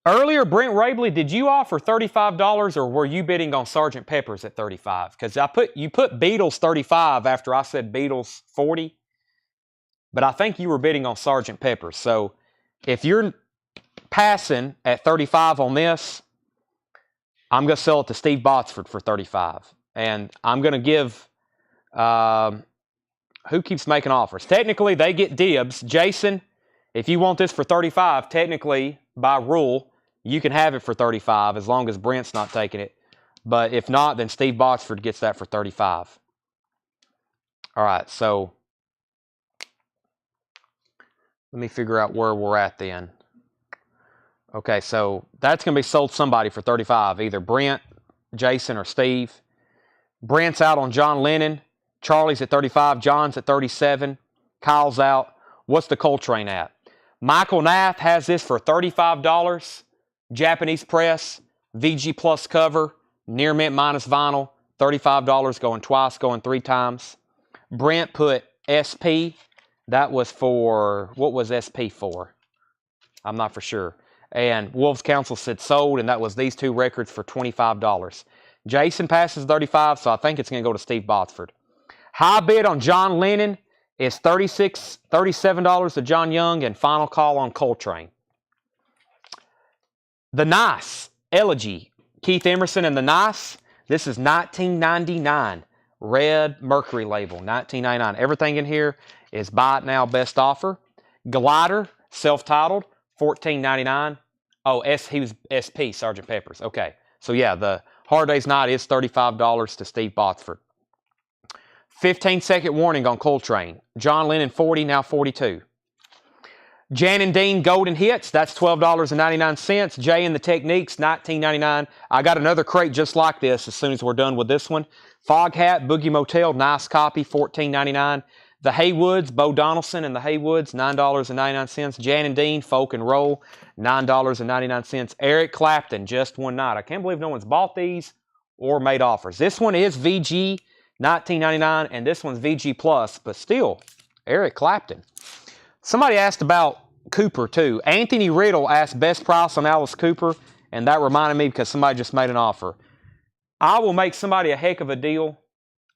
Earlier, Brent Rabley, did you offer $35 or were you bidding on Sgt. Pepper's at 35? Because you put Beatles 35 after I said Beatles 40. But I think you were bidding on Sgt. Pepper's. So if you're passing at 35 on this, I'm going to sell it to Steve Botsford for 35. And I'm going to give, who keeps making offers? Technically, they get dibs. Jason, if you want this for 35, technically, by rule, you can have it for 35 as long as Brent's not taking it. But if not, then Steve Botsford gets that for 35. All right, so let me figure out where we're at then. Okay, so that's going to be sold to somebody for 35, either Brent, Jason, or Steve. Brent's out on John Lennon. Charlie's at 35. John's at 37. Kyle's out. What's the Coltrane at? Michael Nath has this for $35. Japanese press, VG Plus cover, near mint minus vinyl, $35 going twice, going 3 times. Brent put SP. That was for, what was SP for? I'm not for sure. And Wolves Council said sold, and that was these 2 records for $25. Jason passes 35, so I think it's going to go to Steve Botsford. High bid on John Lennon is $37 to John Young, and final call on Coltrane. The nice Elegy, Keith Emerson and the Nice. This is $19.99. Red Mercury label, $19.99. Everything in here is buy it now, best offer. Glider, self-titled, $14.99. Oh, he was SP, Sgt. Pepper's. Okay. So yeah, the Hard Day's Night is $35 to Steve Botsford. 15-second warning on Coltrane. John Lennon, 40, now 42. Jan and Dean Golden Hits, that's $12.99. Jay and the Techniques, $19.99. I got another crate just like this as soon as we're done with this one. Fog Hat, Boogie Motel, nice copy, $14.99. The Haywoods, Bo Donaldson and the Haywoods, $9.99. Jan and Dean, Folk and Roll, $9.99. Eric Clapton, Just One Night. I can't believe no one's bought these or made offers. This one is VG, $19.99, and this one's VG Plus, but still, Eric Clapton. Somebody asked about Cooper, too. Anthony Riddle asked best price on Alice Cooper, and that reminded me because somebody just made an offer. I will make somebody a heck of a deal,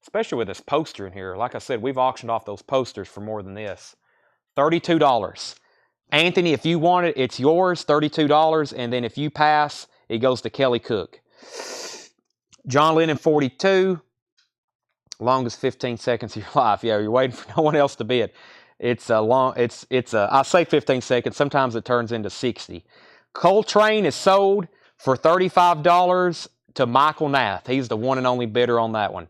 especially with this poster in here. Like I said, we've auctioned off those posters for more than this. $32. Anthony, if you want it, it's yours, $32, and then if you pass, it goes to Kelly Cook. John Lennon, 42. Longest 15 seconds of your life. Yeah, you're waiting for no one else to bid. It's a long, I say 15 seconds. Sometimes it turns into 60. Coltrane is sold for $35 to Michael Nath. He's the one and only bidder on that one.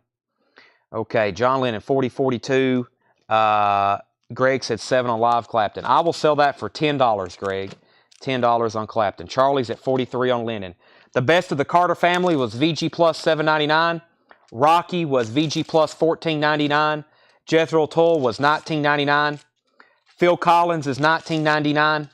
Okay, John Lennon, 40, 42. Greg said 7 on Live Clapton. I will sell that for $10, Greg. $10 on Clapton. Charlie's at 43 on Lennon. The best of the Carter family was VG Plus, $7.99. Rocky was VG Plus, $14.99. Jethro Tull was $19.99. Phil Collins is $19.99.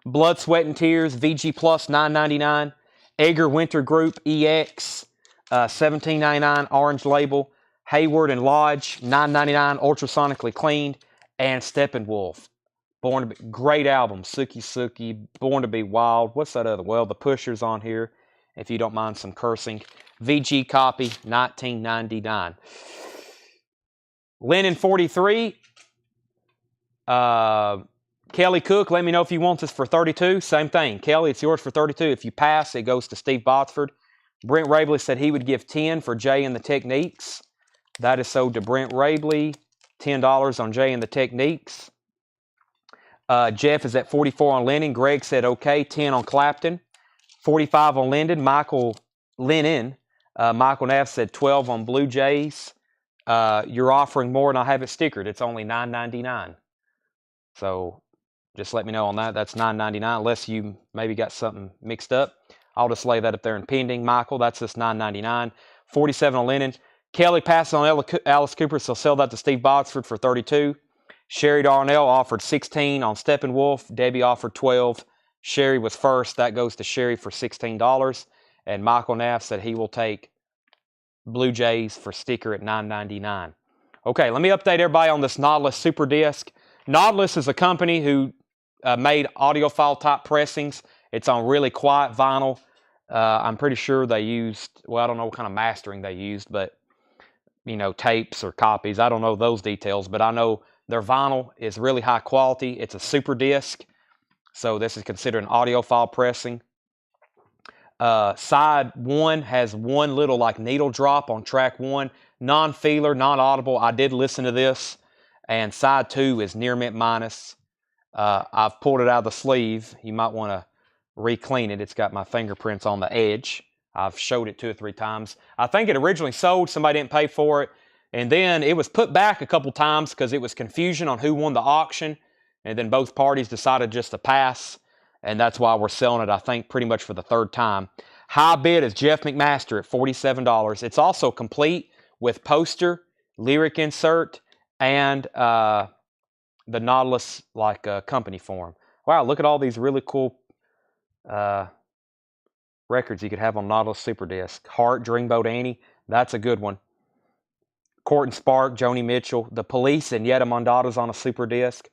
Blood, Sweat, and Tears, VG Plus, $9.99. Edgar Winter Group, EX, $17.99, Orange Label. Hayward and Lodge, $9.99, ultrasonically cleaned. And Steppenwolf, Born to Be, great album, Sookie Sookie, Born to Be Wild. What's that other? Well, The Pusher's on here, if you don't mind some cursing. VG copy, $19.99. Lennon, 43. Kelly Cook, let me know if you want this for $32. Same thing. Kelly, it's yours for $32. If you pass, it goes to Steve Botsford. Brent Rabley said he would give $10 for Jay and the Techniques. That is sold to Brent Rabley. $10 on Jay and the Techniques. Jeff is at 44 on Lennon. Greg said okay. 10 on Clapton. 45 on Lennon. Michael Naff said 12 on Blue Jays. You're offering more and I have it stickered. It's only $9.99. So just let me know on that. That's $9.99 unless you maybe got something mixed up. I'll just lay that up there in pending. Michael, that's just $9.99. 47 on Lennon. Kelly passes on Alice Cooper, so sell that to Steve Botsford for $32. Sherry Darnell offered 16 on Steppenwolf. Debbie offered 12. Sherry was first. That goes to Sherry for $16. And Michael Naff said he will take Blue Jays for sticker at $9.99. Okay, let me update everybody on this Nautilus Super Disc. Nautilus is a company who made audiophile type pressings. It's on really quiet vinyl. I'm pretty sure they used, well, I don't know what kind of mastering they used, but you know, tapes or copies. I don't know those details, but I know their vinyl is really high quality. It's a super disc, so this is considered an audiophile pressing. Side 1 has one little like needle drop on track 1, non-feeler, non-audible. I did listen to this, and side 2 is near mint minus. I've pulled it out of the sleeve. You might want to re-clean it. It's got my fingerprints on the edge. I've showed it 2 or 3 times. I think it originally sold. Somebody didn't pay for it. And then it was put back a couple times because it was confusion on who won the auction. And then both parties decided just to pass. And that's why we're selling it, I think, pretty much for the 3rd time. High bid is Jeff McMaster at $47. It's also complete with poster, lyric insert, and the Nautilus company form. Wow, look at all these really cool records you could have on Nautilus Super Disc. Heart, Dreamboat Annie, that's a good one. Court and Spark, Joni Mitchell, The Police, and Yetta Mondato's on a Super Disc.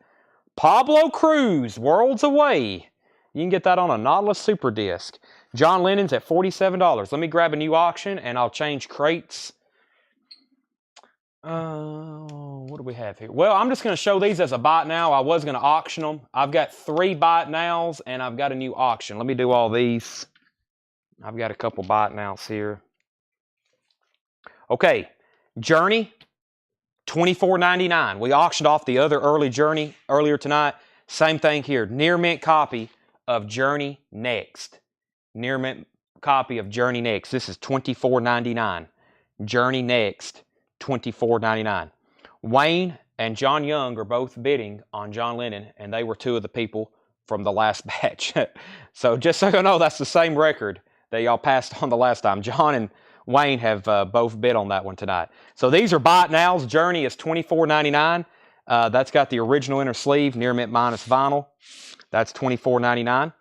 Pablo Cruz, Worlds Away. You can get that on a Nautilus Super Disc. John Lennon's at $47. Let me grab a new auction and I'll change crates. What do we have here? Well, I'm just going to show these as a buy it now. I was going to auction them. I've got 3 buy it nows and I've got a new auction. Let me do all these. I've got a couple bite outs here. Okay, Journey, $24.99. We auctioned off the other early Journey earlier tonight. Same thing here. Near mint copy of Journey Next. Near mint copy of Journey Next. This is $24.99. Journey Next, $24.99. Wayne and John Young are both bidding on John Lennon, and they were two of the people from the last batch. So just so you know, that's the same record that y'all passed on the last time. John and Wayne have both bid on that one tonight. So these are buy it nows. Journey is $24.99. That's got the original inner sleeve, near mint minus vinyl. That's $24.99.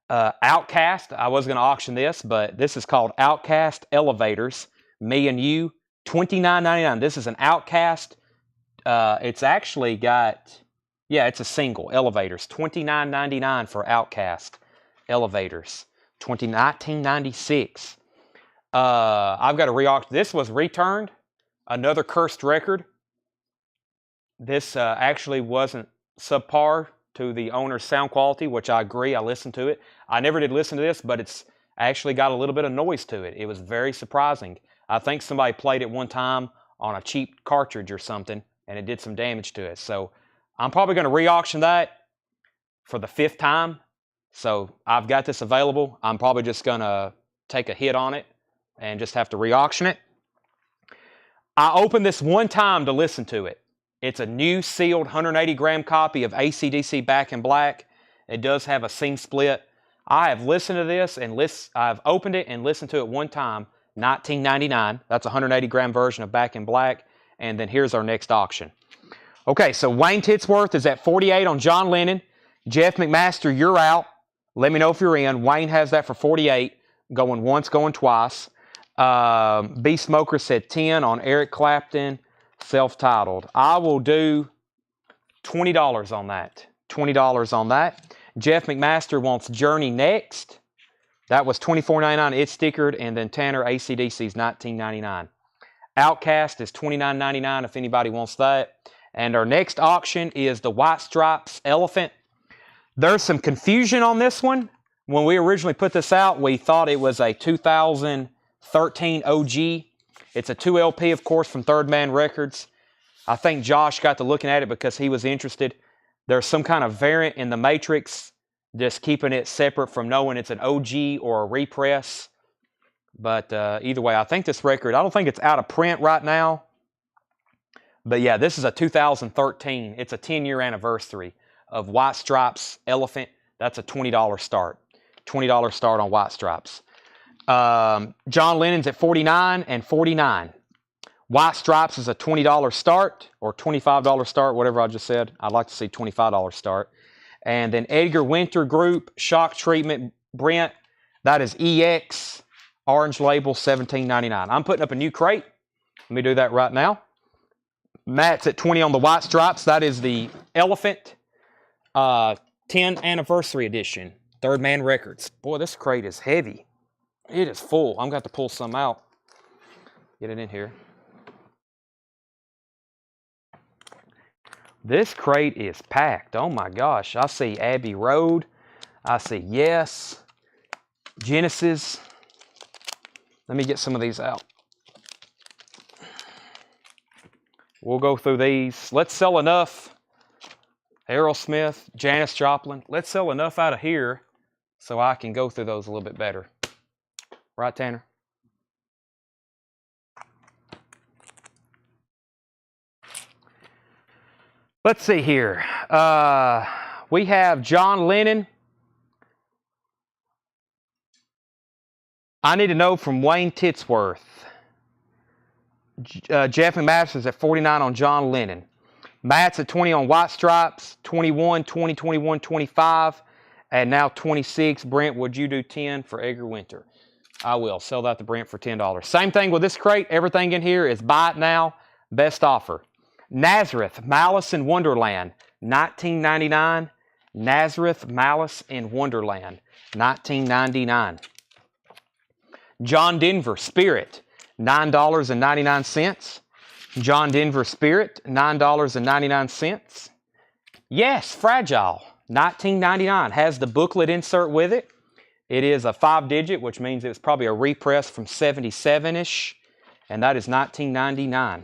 Outcast, I was going to auction this, but this is called Outcast Elevators, Me and You, $29.99. This is an Outcast. It's actually got, yeah, it's a single, Elevators, $29.99 for Outcast Elevators, 1996. I've got to re-auction. This was returned, another cursed record. This actually wasn't subpar to the owner's sound quality, which I agree. I listened to it. I never did listen to this, but it's actually got a little bit of noise to it. It was very surprising. I think somebody played it one time on a cheap cartridge or something, and it did some damage to it. So I'm probably going to re-auction that for the 5th time. So I've got this available. I'm probably just going to take a hit on it and just have to re-auction it. I opened this one time to listen to it. It's a new sealed 180-gram copy of AC/DC Back in Black. It does have a seam split. I have listened to this and I've opened it and listened to it one time, $19.99. That's a 180-gram version of Back in Black. And then here's our next auction. Okay, so Wayne Titsworth is at 48 on John Lennon. Jeff McMaster, you're out. Let me know if you're in. Wayne has that for 48, going once, going twice. B Smoker said 10 on Eric Clapton, self-titled. I will do $20 on that. $20 on that. Jeff McMaster wants Journey Next. That was $24.99. It's stickered. And then Tanner, AC/DC's $19.99. Outcast is $29.99 if anybody wants that. And our next auction is the White Stripes Elephant. There's some confusion on this one. When we originally put this out, we thought it was a 2013 OG. It's a 2LP, of course, from Third Man Records. I think Josh got to looking at it because he was interested. There's some kind of variant in the matrix, just keeping it separate from knowing it's an OG or a repress. But either way, I think this record, I don't think it's out of print right now. But yeah, this is a 2013. It's a 10-year anniversary of White Stripes Elephant. That's a $20 start. $20 start on White Stripes. John Lennon's at 49 and 49. White Stripes is a $20 start or $25 start, whatever I just said. I'd like to see $25 start. And then Edgar Winter Group, Shock Treatment, Brent, that is EX, orange label, $17.99. I'm putting up a new crate. Let me do that right now. Matt's at 20 on the White Stripes. That is the Elephant 10 Anniversary Edition, Third Man Records. Boy, this crate is heavy. It is full. I'm going to have to pull some out. Get it in here. This crate is packed. Oh my gosh. I see Abbey Road. I see Yes. Genesis. Let me get some of these out. We'll go through these. Let's sell enough. Aerosmith, Janis Joplin. Let's sell enough out of here so I can go through those a little bit better. Right, Tanner? Let's see here. We have John Lennon. I need to know from Wayne Titsworth. Jeff McMaster's at 49 on John Lennon. Matt's at 20 on White Stripes, 21, 20, 21, 25, and now 26. Brent, would you do 10 for Edgar Winter? I will. Sell that to Brent for $10. Same thing with this crate. Everything in here is buy it now, best offer. Nazareth, Malice in Wonderland, $19.99. Nazareth, Malice in Wonderland, $19.99. John Denver, Spirit, $9.99. John Denver Spirit, $9.99. Yes, Fragile, $19.99. Has the booklet insert with it. It is a 5-digit, which means it was probably a repress from 77-ish, and that is $19.99.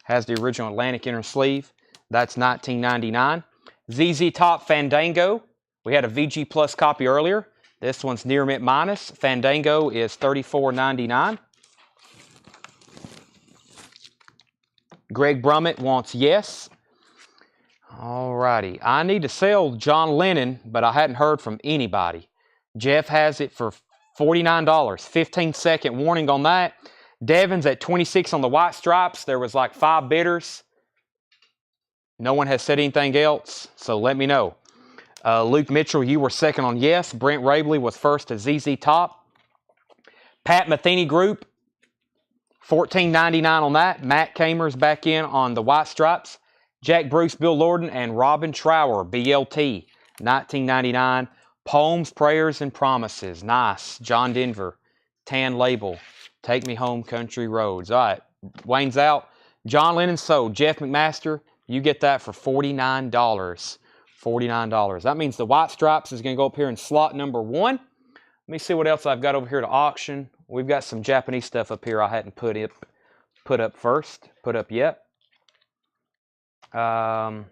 Has the original Atlantic inner sleeve. That's $19.99. ZZ Top Fandango. We had a VG Plus copy earlier. This one's near mint minus. Fandango is $34.99. Greg Brummett wants yes. Alrighty. I need to sell John Lennon, but I hadn't heard from anybody. Jeff has it for $49. 15-second warning on that. Devin's at 26 on the white stripes. There was like 5 bidders. No one has said anything else, so let me know. Luke Mitchell, you were second on yes. Brent Rabley was first to ZZ Top. Pat Metheny Group, $14.99 on that. Matt Kamer's back in on the white stripes. Jack Bruce, Bill Lorden, and Robin Trower, BLT, $19.99. Poems, Prayers, and Promises. Nice. John Denver, tan label. Take Me Home, Country Roads. All right, Wayne's out. John Lennon sold. Jeff McMaster, you get that for $49. $49. That means the white stripes is going to go up here in slot number 1. Let me see what else I've got over here to auction. We've got some Japanese stuff up here I hadn't put up yet. Well,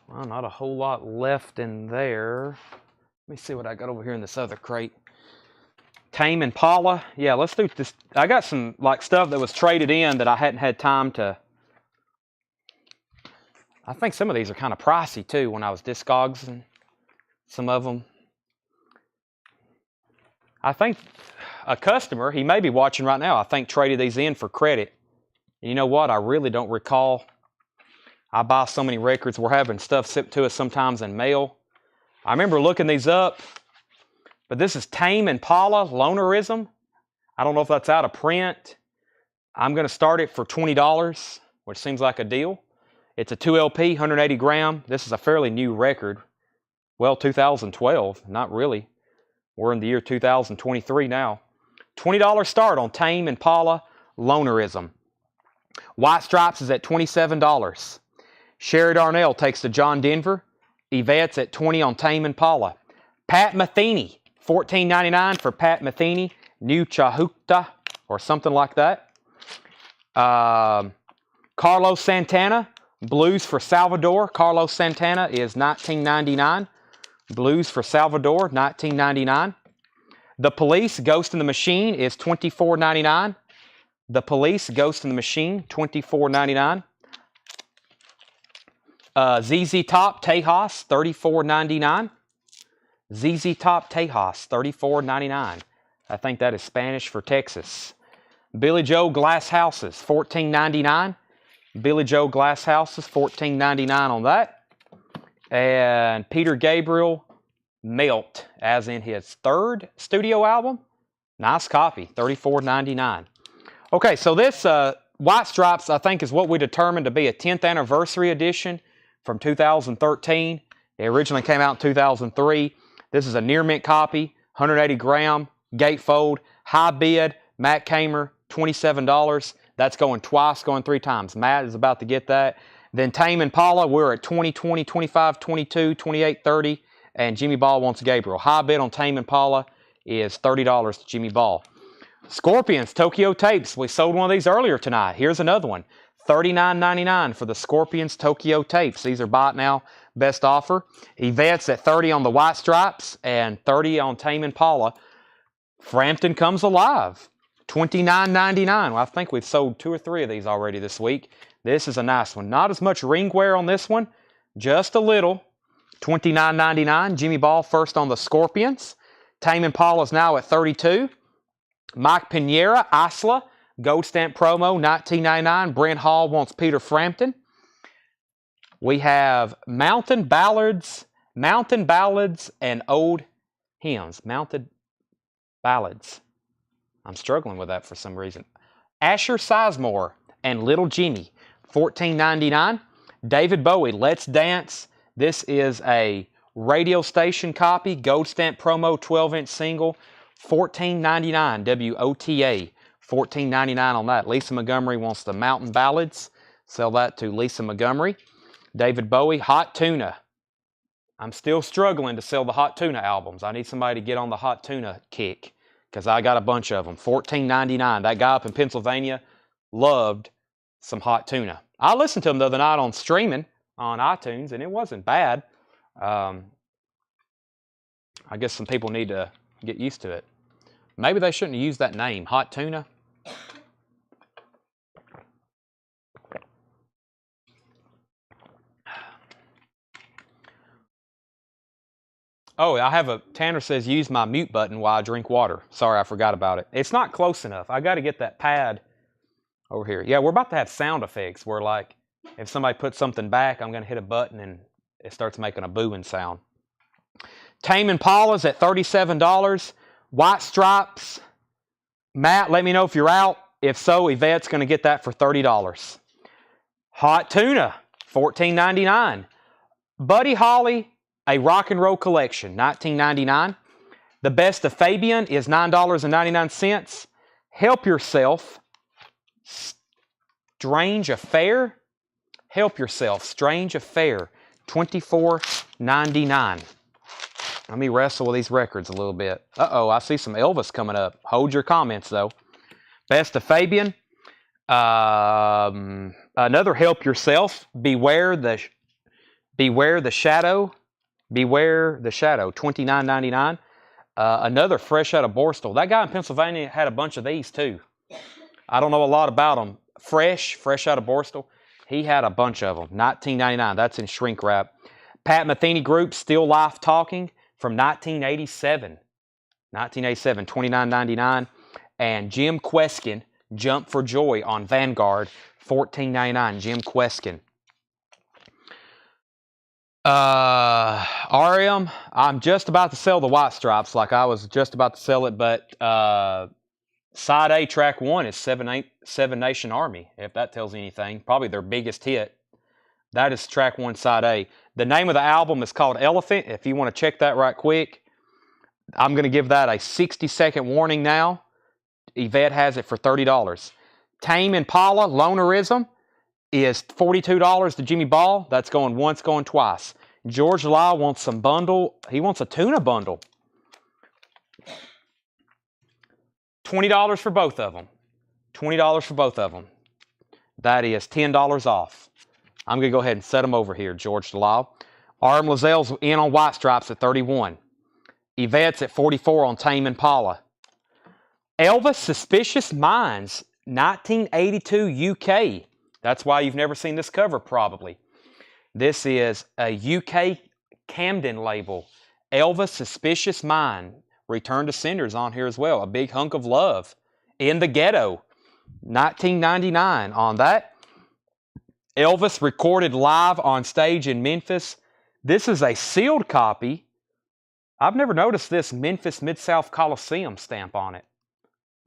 not a whole lot left in there. Let me see what I got over here in this other crate. Tame Impala. Yeah, let's do this. I got some like stuff that was traded in that I hadn't had time to. I think some of these are kind of pricey too when I was discogsing some of them. I think a customer, he may be watching right now, I think traded these in for credit. You know what? I really don't recall. I buy so many records. We're having stuff sent to us sometimes in mail. I remember looking these up, but this is Tame Impala Lonerism. I don't know if that's out of print. I'm going to start it for $20, which seems like a deal. It's a 2LP, 180 gram. This is a fairly new record. Well, 2012, not really. We're in the year 2023 now. $20 start on Tame Impala Lonerism. White Stripes is at $27. Sherry Darnell takes the John Denver. Yvette's at $20 on Tame Impala. Pat Metheny, $14.99 for Pat Metheny. New Chahukta, or something like that. Carlos Santana, Blues for Salvador. Carlos Santana is $19.99. Blues for Salvador, $19.99. The Police, Ghost in the Machine is $24.99. The Police, Ghost in the Machine, $24.99. ZZ Top, Tejas, $34.99. ZZ Top, Tejas, $34.99. I think that is Spanish for Texas. Billy Joe Glass Houses, $14.99. Billy Joe Glass Houses, $14.99 on that. And Peter Gabriel, Melt, as in his 3rd studio album. Nice copy, $34.99. Okay, so this White Stripes, I think, is what we determined to be a 10th anniversary edition from 2013. It originally came out in 2003. This is a near mint copy, 180 gram, gatefold, high bid, Matt Kamer, $27. That's going twice, going 3 times. Matt is about to get that. Then Tame Impala, we're at 20, 20, 25, 22, 28, 30, and Jimmy Ball wants Gabriel. High bid on Tame Impala is $30 to Jimmy Ball. Scorpions, Tokyo Tapes. We sold one of these earlier tonight. Here's another one. $39.99 for the Scorpions Tokyo Tapes. These are bought now, best offer. Yvette's at $30 on the White Stripes and $30 on Tame Impala. Frampton Comes Alive, $29.99. Well, I think we've sold 2 or 3 of these already this week. This is a nice one. Not as much ring wear on this one, just a little. $29.99. Jimmy Ball first on the Scorpions. Tame Impala is now at $32. Mike Pinera, Isla, Gold Stamp Promo, $19.99. Brent Hall wants Peter Frampton. We have Mountain Ballads and Old Hymns. Mountain Ballads. I'm struggling with that for some reason. Asher Sizemore and Little Jimmy, $14.99. David Bowie, Let's Dance. This is a radio station copy, Gold Stamp Promo, 12-inch single, $14.99. WOTA, $14.99 on that. Lisa Montgomery wants the Mountain Ballads. Sell that to Lisa Montgomery. David Bowie, Hot Tuna. I'm still struggling to sell the hot tuna albums. I need somebody to get on the hot tuna kick because I got a bunch of them. $14.99. That guy up in Pennsylvania loved some hot tuna. I listened to them the other night on streaming on iTunes, and it wasn't bad. I guess some people need to get used to it. Maybe they shouldn't have used that name, hot tuna. Oh, I have a, Tanner says use my mute button while I drink water. Sorry, I forgot about it. It's not close enough. I got to get that pad over here. Yeah, we're about to have sound effects where, like, if somebody puts something back, I'm going to hit a button and it starts making a booing sound. Tame Impala's at $37. White Stripes. Matt, let me know if you're out. If so, Yvette's going to get that for $30. Hot Tuna, $14.99. Buddy Holly, a rock and roll collection, $19.99. The Best of Fabian is $9.99. Help Yourself, Strange Affair. Help Yourself, Strange Affair, $24.99. Let me wrestle with these records a little bit. Uh-oh, I see some Elvis coming up. Hold your comments, though. Best of Fabian. Another Help Yourself, Beware the Shadow. Beware the Shadow, $29.99. Another Fresh Out of Borstal. That guy in Pennsylvania had a bunch of these, too. I don't know a lot about them. Fresh Out of Borstal. He had a bunch of them. $19.99. That's in shrink wrap. Pat Metheny Group, Still Life Talking, from 1987. $29.99. And Jim Queskin, Jump for Joy on Vanguard, $14.99. Jim Queskin. RM, I'm just about to sell the White Stripes, like I was just about to sell it, but Side A, track 1 is Seven Nation Army, if that tells you anything. Probably their biggest hit. That is track 1, Side A. The name of the album is called Elephant. If you want to check that right quick, I'm going to give that a 60-second warning now. Yvette has it for $30. Tame Impala, Lonerism, is $42 to Jimmy Ball. That's going once, going twice. George Lyle wants some bundle. He wants a tuna bundle. $20 for both of them. $20 for both of them. That is $10 off. I'm going to go ahead and set them over here, George Delisle. RM Lazelle's in on White Stripes at $31. Yvette's at $44 on Tame Impala. Elvis Suspicious Minds, 1982 UK. That's why you've never seen this cover, probably. This is a UK Camden label. Elvis Suspicious Mind. Return to Senders on here as well. A Big Hunk of Love. In the Ghetto. $19.99 on that. Elvis recorded live on stage in Memphis. This is a sealed copy. I've never noticed this Memphis Mid-South Coliseum stamp on it.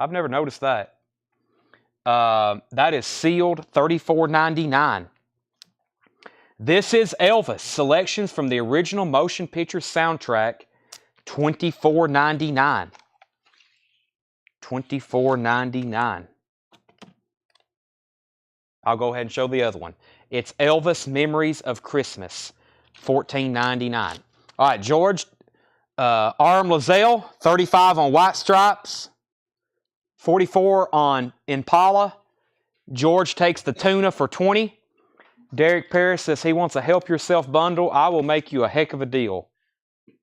I've never noticed that. That is sealed, $34.99. This is Elvis. Selections from the original motion picture soundtrack, $24.99. $24.99. I'll go ahead and show the other one. It's Elvis Memories of Christmas, $14.99. All right, George, RM Lazelle, $35 on White Stripes, $44 on Impala. George takes the tuna for $20. Derek Paris says he wants a Help Yourself bundle. I will make you a heck of a deal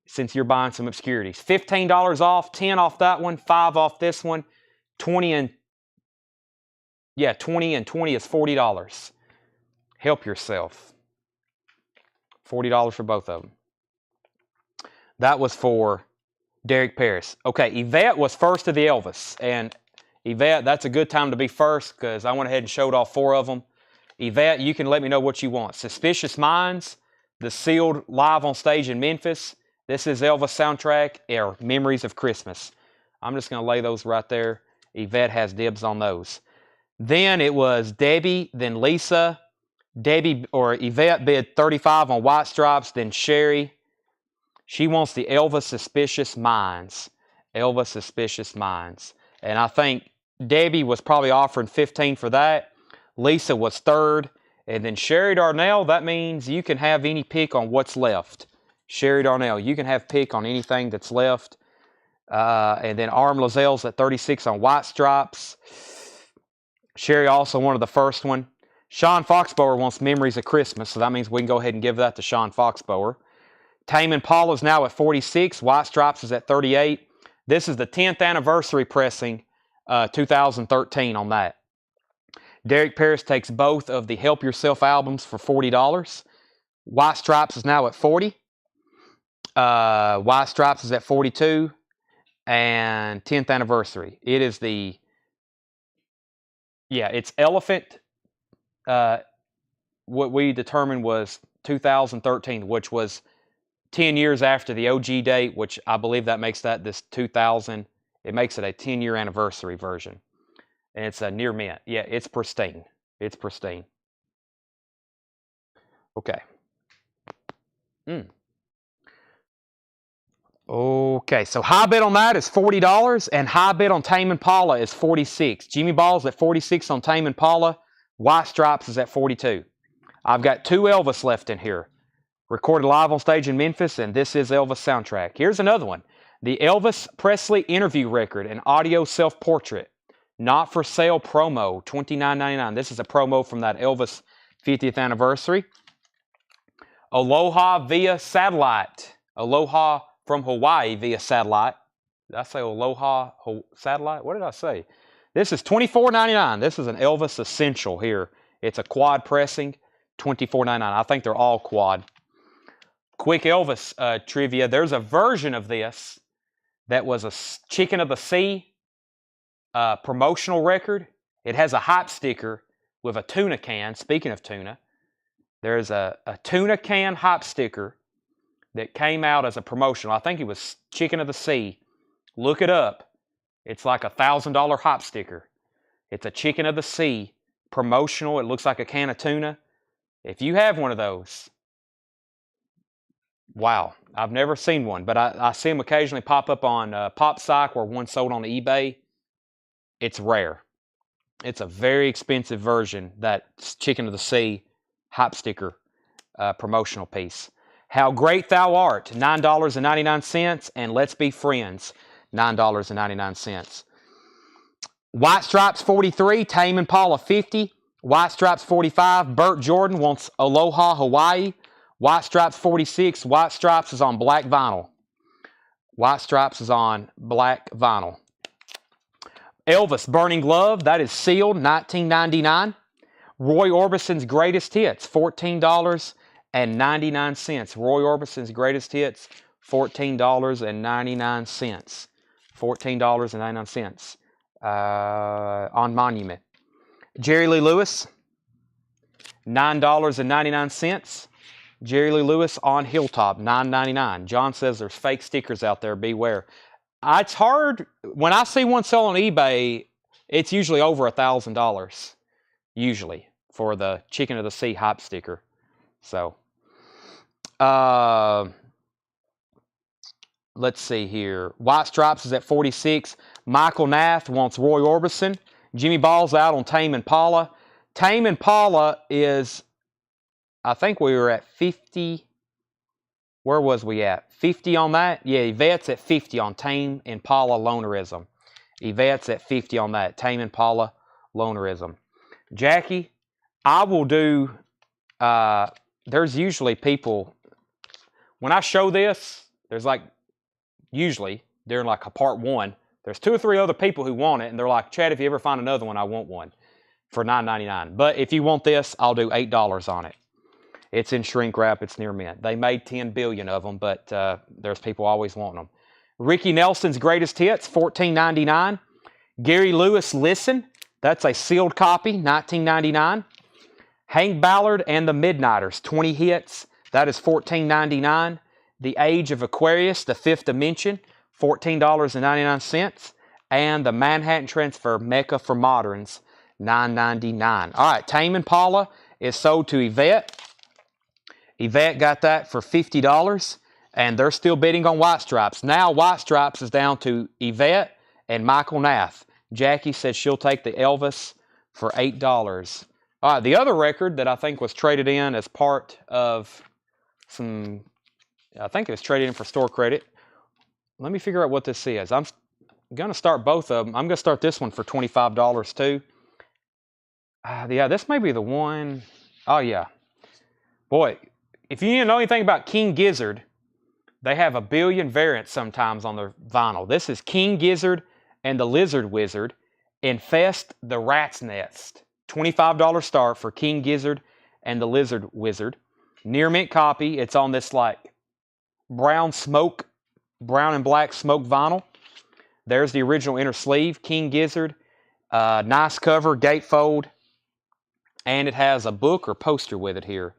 since you're buying some obscurities. $15 off, 10 off that one, 5 off this one, 20 and 20 is $40. Help Yourself. $40 for both of them. That was for Derek Paris. Okay, Yvette was first of the Elvis. And Yvette, that's a good time to be first because I went ahead and showed off 4 of them. Yvette, you can let me know what you want. Suspicious Minds, the sealed live on stage in Memphis. This is Elvis soundtrack, or Memories of Christmas. I'm just going to lay those right there. Yvette has dibs on those. Then it was Debbie, then Lisa. Debbie or Yvette bid $35 on White Stripes, then Sherry. She wants the Elvis Suspicious Minds. Elvis Suspicious Minds. And I think Debbie was probably offering $15 for that. Lisa was third. And then Sherry Darnell, that means you can have any pick on what's left. Sherry Darnell. You can have pick on anything that's left. And then Arm Lazelle's at 36 on White Stripes. Sherry also wanted the first one. Sean Foxbower wants Memories of Christmas, so that means we can go ahead and give that to Sean Foxbower. Tame Impala is now at 46. White Stripes is at 38. This is the 10th anniversary pressing, 2013 on that. Derek Paris takes both of the Help Yourself albums for $40. White Stripes is now at 40. White Stripes is at 42. And 10th anniversary. It is the, it's Elephant. What we determined was 2013, which was 10 years after the OG date, which I believe that makes that this 2000. It makes it a 10-year anniversary version. And it's a near mint. Yeah, it's pristine. It's pristine. Okay. Okay, so high bid on that is $40, and high bid on Tame Impala is $46. Jimmy Ball's at $46 on Tame Impala. White Stripes is at $42. I've got 2 Elvis left in here. Recorded live on stage in Memphis, and this is Elvis soundtrack. Here's another one. The Elvis Presley interview record, an audio self-portrait. Not for sale promo, $29.99. This is a promo from that Elvis 50th anniversary. Aloha via satellite. Aloha from Hawaii via satellite. Did I say Aloha satellite? What did I say? This is $24.99. This is an Elvis essential here. It's a quad pressing, $24.99. I think they're all quad. Quick Elvis trivia. There's a version of this that was a Chicken of the Sea promotional record. It has a hype sticker with a tuna can. Speaking of tuna, there's a tuna can hype sticker that came out as a promotional. I think it was Chicken of the Sea. Look it up. It's like a $1,000 hype sticker. It's a Chicken of the Sea promotional. It looks like a can of tuna. If you have one of those, wow. I've never seen one, but I see them occasionally pop up on Pop Psych or one sold on eBay. It's rare. It's a very expensive version, that Chicken of the Sea hype sticker promotional piece. How Great Thou Art, $9.99, and Let's Be Friends, $9.99. White Stripes, 43, Tame Impala, 50, White Stripes, 45, Burt Jordan wants Aloha, Hawaii, White Stripes, 46, White Stripes is on black vinyl. White Stripes is on black vinyl. Elvis, Burning Love, that is sealed, $19.99. Roy Orbison's Greatest Hits, $14.99. Roy Orbison's Greatest Hits, $14.99. $14.99 on Monument. Jerry Lee Lewis, $9.99. Jerry Lee Lewis on Hilltop, $9.99. John says there's fake stickers out there, beware. It's hard. When I see one sell on eBay, it's usually over $1,000, usually, for the Chicken of the Sea hype sticker. So, let's see here. White Stripes is at 46. Michael Nath wants Roy Orbison. Jimmy Ball's out on Tame Impala. Tame Impala is, I think we were at 50. Where was we at? 50 on that? Yeah, Yvette's at 50 on Tame Impala Lonerism. Yvette's at 50 on that. Tame Impala Lonerism. Jackie, I will do, there's usually people, when I show this, there's like, usually, during like a part 1, there's 2 or 3 other people who want it, and they're like, Chad, if you ever find another one, I want one for $9.99. But if you want this, I'll do $8 on it. It's in shrink wrap. It's near mint. They made 10 billion of them, but there's people always wanting them. Ricky Nelson's Greatest Hits, $14.99. Gary Lewis, Listen. That's a sealed copy, $19.99. Hank Ballard and the Midnighters, 20 hits. That is $14.99. The Age of Aquarius, The Fifth Dimension, $14.99. And the Manhattan Transfer, Mecca for Moderns, $9.99. All right, Tame Impala is sold to Yvette. Yvette got that for $50, and they're still bidding on White Stripes. Now White Stripes is down to Yvette and Michael Nath. Jackie says she'll take the Elvis for $8. All right, the other record that I think was traded in as part of some I think it was traded in for store credit. Let me figure out what this is. I'm going to start both of them. I'm going to start this one for $25 too. Yeah, this may be the one. Oh, yeah. Boy, if you didn't know anything about King Gizzard, they have a billion variants sometimes on their vinyl. This is King Gizzard and the Lizard Wizard. Infest the Rat's Nest. $25 start for King Gizzard and the Lizard Wizard. Near mint copy. It's on this like brown and black smoke vinyl. There's the original inner sleeve. King Gizzard. Nice cover, gatefold. And it has a book or poster with it here.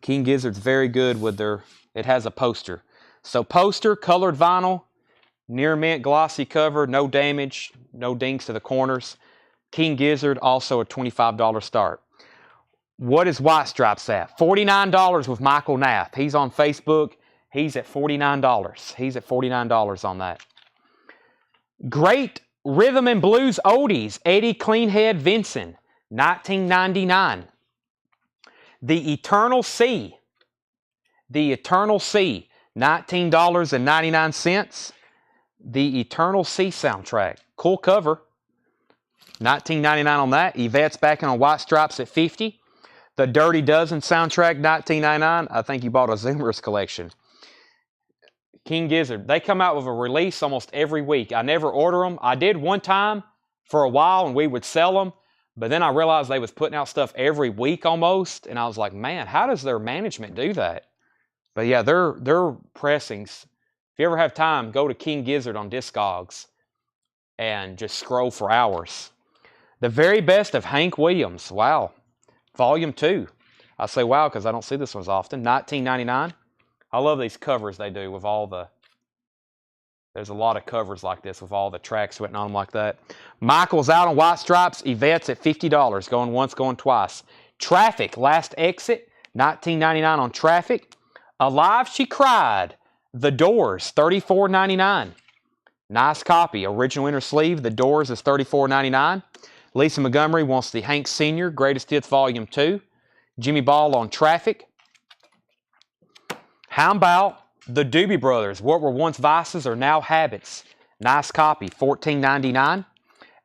King Gizzard's very good with it has a poster. So poster, colored vinyl, near mint, glossy cover, no damage, no dings to the corners. King Gizzard, also a $25 start. What is White Stripes at? $49 with Michael Nath. He's on Facebook. He's at $49. He's at $49 on that. Great Rhythm and Blues Oldies, Eddie Cleanhead Vinson, 1999. The Eternal Sea. The Eternal Sea, $19.99. The Eternal Sea soundtrack. Cool cover. $19.99 on that. Yvette's backing on White Stripes at $50. The Dirty Dozen soundtrack, $19.99. I think you bought a Zoomers collection. King Gizzard. They come out with a release almost every week. I never order them. I did one time for a while and we would sell them. But then I realized they was putting out stuff every week almost. And I was like, man, how does their management do that? But yeah, they're pressings. If you ever have time, go to King Gizzard on Discogs and just scroll for hours. The Very Best of Hank Williams. Wow. Volume 2. I say wow because I don't see this one as often. $19.99. I love these covers they do with all the... There's a lot of covers like this with all the tracks written on them like that. Michael's out on White Stripes. Yvette's at $50. Going once, going twice. Traffic, Last Exit. $19.99 on Traffic. Alive She Cried. The Doors, $34.99. Nice copy. Original inner sleeve. The Doors is $34.99. Lisa Montgomery wants the Hank Sr. Greatest Hits Volume 2. Jimmy Ball on Traffic. How about the Doobie Brothers? What were once vices are now habits. Nice copy. $14.99.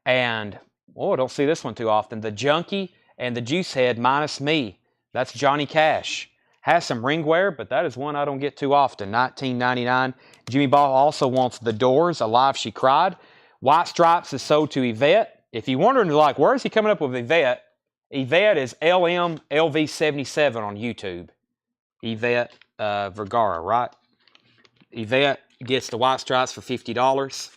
And, oh, I don't see this one too often. The Junkie and the Juicehead Minus Me. That's Johnny Cash. Has some ring wear, but that is one I don't get too often. $19.99. Jimmy Ball also wants The Doors, Alive She Cried. White Stripes is sold to Yvette. If you're wondering, like, where is he coming up with Yvette? Yvette is LMLV77 on YouTube. Yvette Vergara, right? Yvette gets the White Stripes for $50.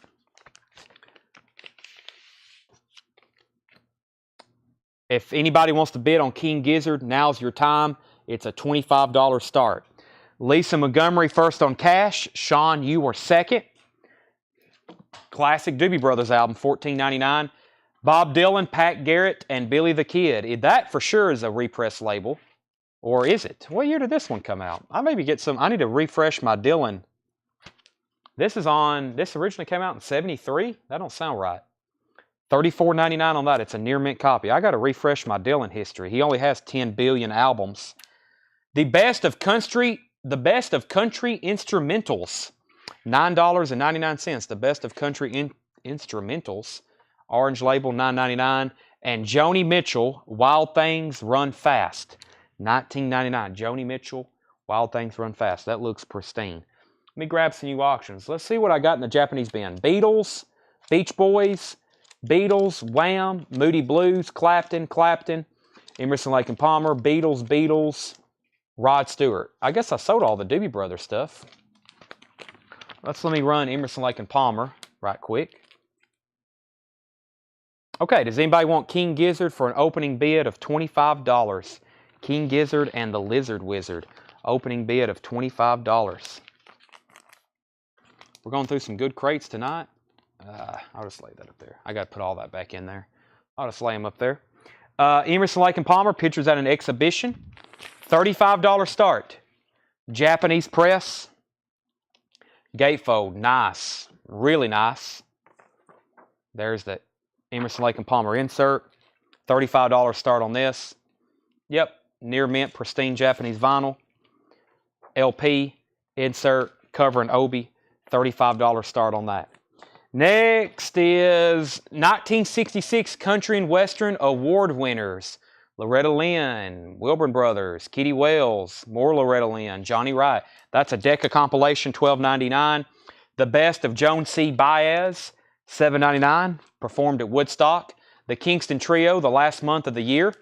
If anybody wants to bid on King Gizzard, now's your time. It's a $25 start. Lisa Montgomery first on cash. Sean, you were second. Classic Doobie Brothers album, $14.99. Bob Dylan, Pat Garrett, and Billy the Kid. That for sure is a repress label. Or is it? What year did this one come out? I need to refresh my Dylan. This originally came out in 73? That don't sound right. $34.99 on that. It's a near mint copy. I got to refresh my Dylan history. He only has 10 billion albums. The best of country instrumentals. $9.99. The best of country instrumentals. Orange label, $9.99. And Joni Mitchell, Wild Things Run Fast. $19.99. Joni Mitchell, Wild Things Run Fast. That looks pristine. Let me grab some new auctions. Let's see what I got in the Japanese bin. Beatles, Beach Boys, Beatles, Wham, Moody Blues, Clapton, Emerson, Lake and Palmer, Beatles, Rod Stewart. I guess I sold all the Doobie Brothers stuff. Let me run Emerson, Lake and Palmer right quick. Okay, does anybody want King Gizzard for an opening bid of $25? King Gizzard and the Lizard Wizard. Opening bid of $25. We're going through some good crates tonight. I'll just lay that up there. I got to put all that back in there. I'll just lay them up there. Emerson, Lake and Palmer, pictures at an exhibition. $35 start. Japanese press. Gatefold, nice. Really nice. There's the Emerson, Lake and Palmer insert. $35 start on this. Yep, near mint, pristine Japanese vinyl. LP. insert, cover, and Obi. $35 start on that. Next is 1966 Country and Western Award winners. Loretta Lynn, Wilburn Brothers, Kitty Wells, more Loretta Lynn, Johnny Wright. That's a Decca compilation, $12.99. The Best of Joan C. Baez, $7.99. Performed at Woodstock. The Kingston Trio, the last month of the year.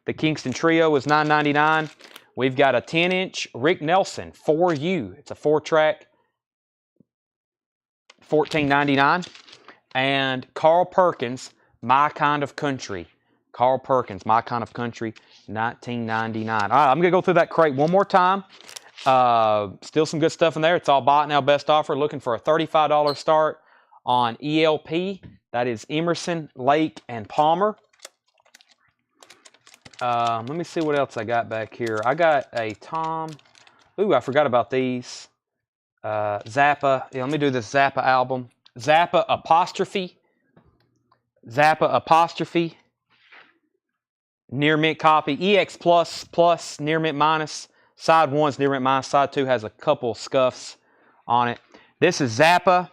The Kingston Trio is $9.99. We've got a 10-inch Rick Nelson, For You. It's a 4-track, $14.99. And Carl Perkins, My Kind of Country. Carl Perkins, My Kind of Country, $19.99. All right, I'm going to go through that crate one more time. Still some good stuff in there. It's all bought now, best offer. Looking for a $35 start on ELP. That is Emerson, Lake, and Palmer. Let me see what else I got back here. I got a Tom. Ooh, I forgot about these. Zappa. Yeah, let me do this Zappa album. Zappa Apostrophe. Zappa Apostrophe. Near mint copy. EX plus, near mint minus. Side 1's near mint minus. Side 2 has a couple scuffs on it. This is Zappa.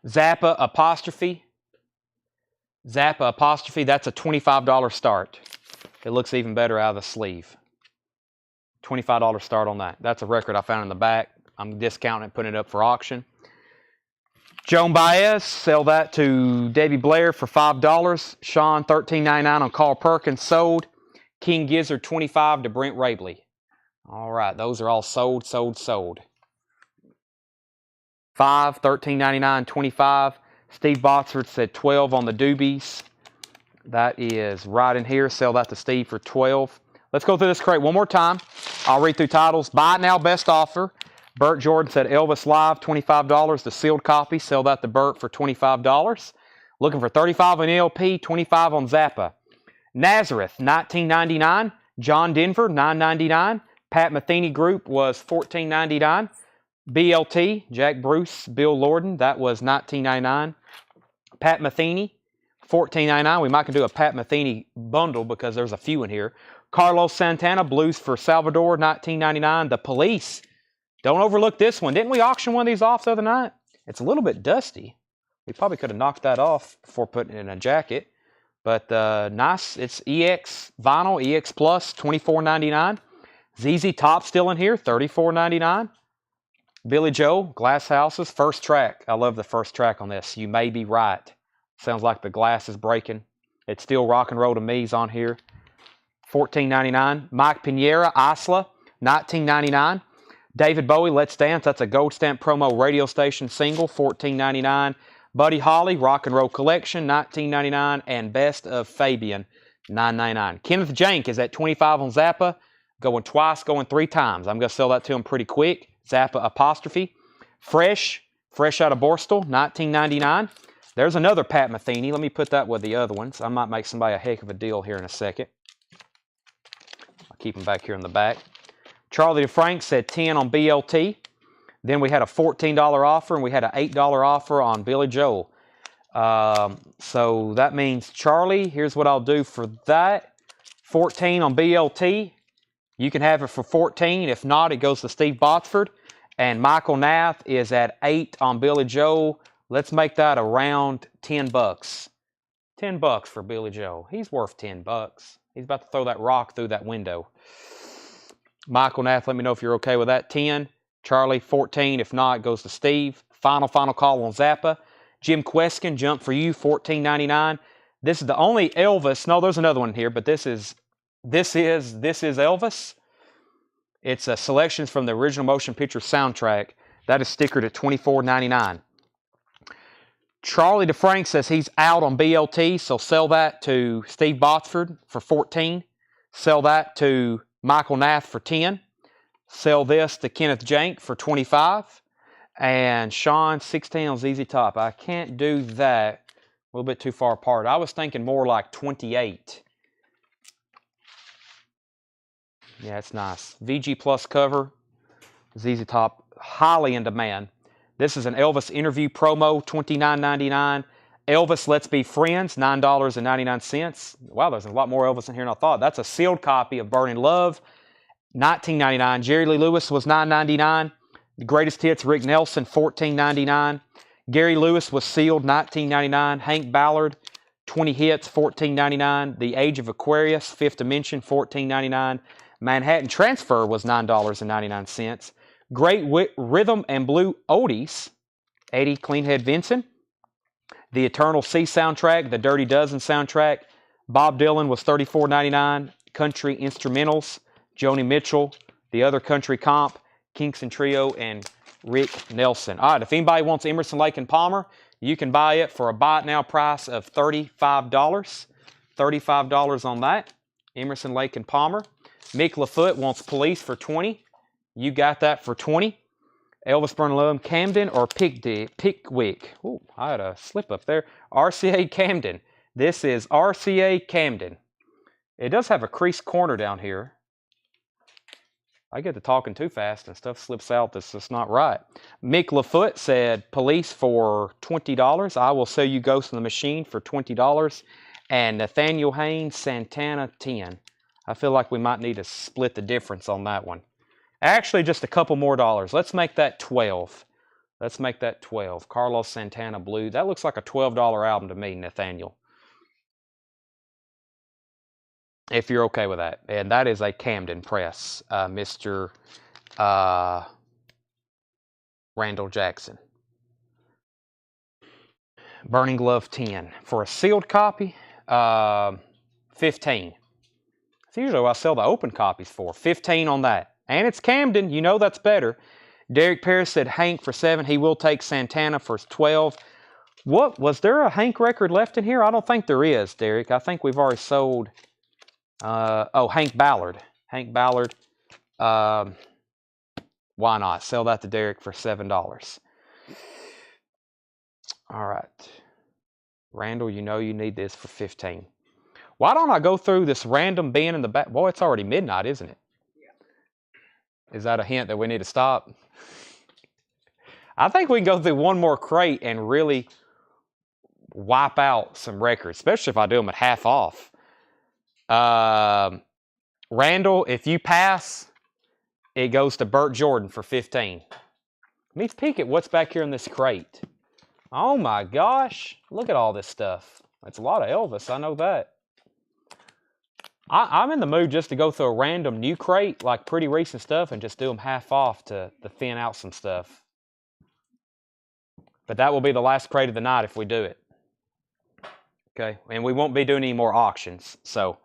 Zappa Apostrophe. Zappa Apostrophe. That's a $25 start. It looks even better out of the sleeve. $25 start on that. That's a record I found in the back. I'm discounting it, putting it up for auction. Joan Baez, sell that to Debbie Blair for $5. Sean, $13.99 on Carl Perkins, sold. King Gizzard, $25 to Brent Rabley. All right, those are all sold. $5, $13.99, $25. Steve Botsford said $12 on the Doobies. That is right in here. Sell that to Steve for $12. Let's go through this crate one more time. I'll read through titles. Buy it now, best offer. Burt Jordan said Elvis Live, $25. The sealed copy, sell that to Burt for $25. Looking for $35 on ELP, $25 on Zappa. Nazareth, $19.99. John Denver, $9.99. Pat Metheny Group was $14.99. BLT, Jack Bruce, Bill Lorden, that was $19.99. Pat Metheny, $14.99. We might can do a Pat Metheny bundle because there's a few in here. Carlos Santana, Blues for Salvador, $19.99. The Police. Don't overlook this one. Didn't we auction one of these off the other night? It's a little bit dusty. We probably could have knocked that off before putting it in a jacket. But nice. It's EX vinyl, EX Plus, $24.99. ZZ Top still in here, $34.99. Billy Joel, Glass Houses, first track. I love the first track on this. You May Be Right. Sounds like the glass is breaking. It's still rock and roll to me's on here. $14.99. Mike Pinera, Isla, $19.99. David Bowie, Let's Dance. That's a Gold Stamp promo radio station single, $14.99. Buddy Holly, Rock and Roll Collection, $19.99. And Best of Fabian, $9.99. Kenneth Jank is at $25 on Zappa. Going twice, going 3 times. I'm going to sell that to him pretty quick. Zappa Apostrophe. Fresh out of Borstal, $19.99. There's another Pat Metheny. Let me put that with the other ones. I might make somebody a heck of a deal here in a second. I'll keep them back here in the back. Charlie DeFrank said 10 on BLT. Then we had a $14 offer, and we had an $8 offer on Billy Joel. So that means, Charlie, here's what I'll do for that. 14 on BLT. You can have it for 14. If not, it goes to Steve Botsford. And Michael Nath is at 8 on Billy Joel. Let's make that around $10. $10 for Billy Joel. He's worth $10. He's about to throw that rock through that window. Michael Nath, let me know if you're okay with that. 10. Charlie, 14. If not, it goes to Steve. Final call on Zappa. Jim Queskin, Jump For You, $14.99. This is the only Elvis. No, there's another one here, but this is Elvis. It's a selections from the original motion picture soundtrack. That is stickered at $24.99. Charlie DeFrank says he's out on BLT, so sell that to Steve Botsford for $14. Sell that to Michael Nath for $10. Sell this to Kenneth Jank for $25. And Sean, 16 on ZZ Top. I can't do that. A little bit too far apart. I was thinking more like 28. Yeah, it's nice. VG Plus cover. ZZ Top, highly in demand. This is an Elvis interview promo, $29.99. Elvis, Let's Be Friends, $9.99. Wow, there's a lot more Elvis in here than I thought. That's a sealed copy of Burning Love, $19.99. Jerry Lee Lewis was $9.99. The Greatest Hits, Rick Nelson, $14.99. Gary Lewis was sealed, $19.99. Hank Ballard, 20 hits, $14.99. The Age of Aquarius, Fifth Dimension, $14.99. Manhattan Transfer was $9.99. Great Rhythm and Blue Oldies, Eddie Cleanhead Vinson. The Eternal Sea soundtrack, the Dirty Dozen soundtrack, Bob Dylan was $34.99. Country Instrumentals, Joni Mitchell, The Other Country Comp, Kingston Trio, and Rick Nelson. All right, if anybody wants Emerson, Lake and Palmer, you can buy it for a buy it now price of $35. $35 on that. Emerson, Lake and Palmer. Mick LaFoot wants Police for $20. You got that for $20. Elvis Burning Love, Camden or Pickwick. Ooh, I had a slip up there. RCA Camden. This is RCA Camden. It does have a creased corner down here. I get to talking too fast and stuff slips out that's just not right. Mick LaFoot said Police for $20. I Will Sell You Ghost in the Machine for $20. And Nathaniel Haynes, Santana, 10. I feel like we might need to split the difference on that one. Actually, just a couple more dollars. Let's make that 12. Let's make that 12. Carlos Santana Blue. That looks like a $12 album to me, Nathaniel. If you're okay with that. And that is a Camden press, Mr. Randall Jackson. Burning Glove 10. For a sealed copy, 15. That's usually what I sell the open copies for. 15 on that. And it's Camden. You know that's better. Derek Paris said Hank for 7. He will take Santana for 12. What? Was there a Hank record left in here? I don't think there is, Derek. I think we've already sold... Hank Ballard. Hank Ballard. Why not? Sell that to Derek for $7. All right. Randall, you know you need this for 15. Why don't I go through this random bin in the back? Boy, it's already midnight, isn't it? Yeah. Is that a hint that we need to stop? I think we can go through one more crate and really wipe out some records, especially if I do them at half off. Randall, if you pass, it goes to Burt Jordan for 15. Let me peek at what's back here in this crate. Oh my gosh, look at all this stuff. It's a lot of Elvis, I know that. I'm in the mood just to go through a random new crate, like pretty recent stuff, and just do them half off to thin out some stuff. But that will be the last crate of the night if we do it. Okay, and we won't be doing any more auctions, so...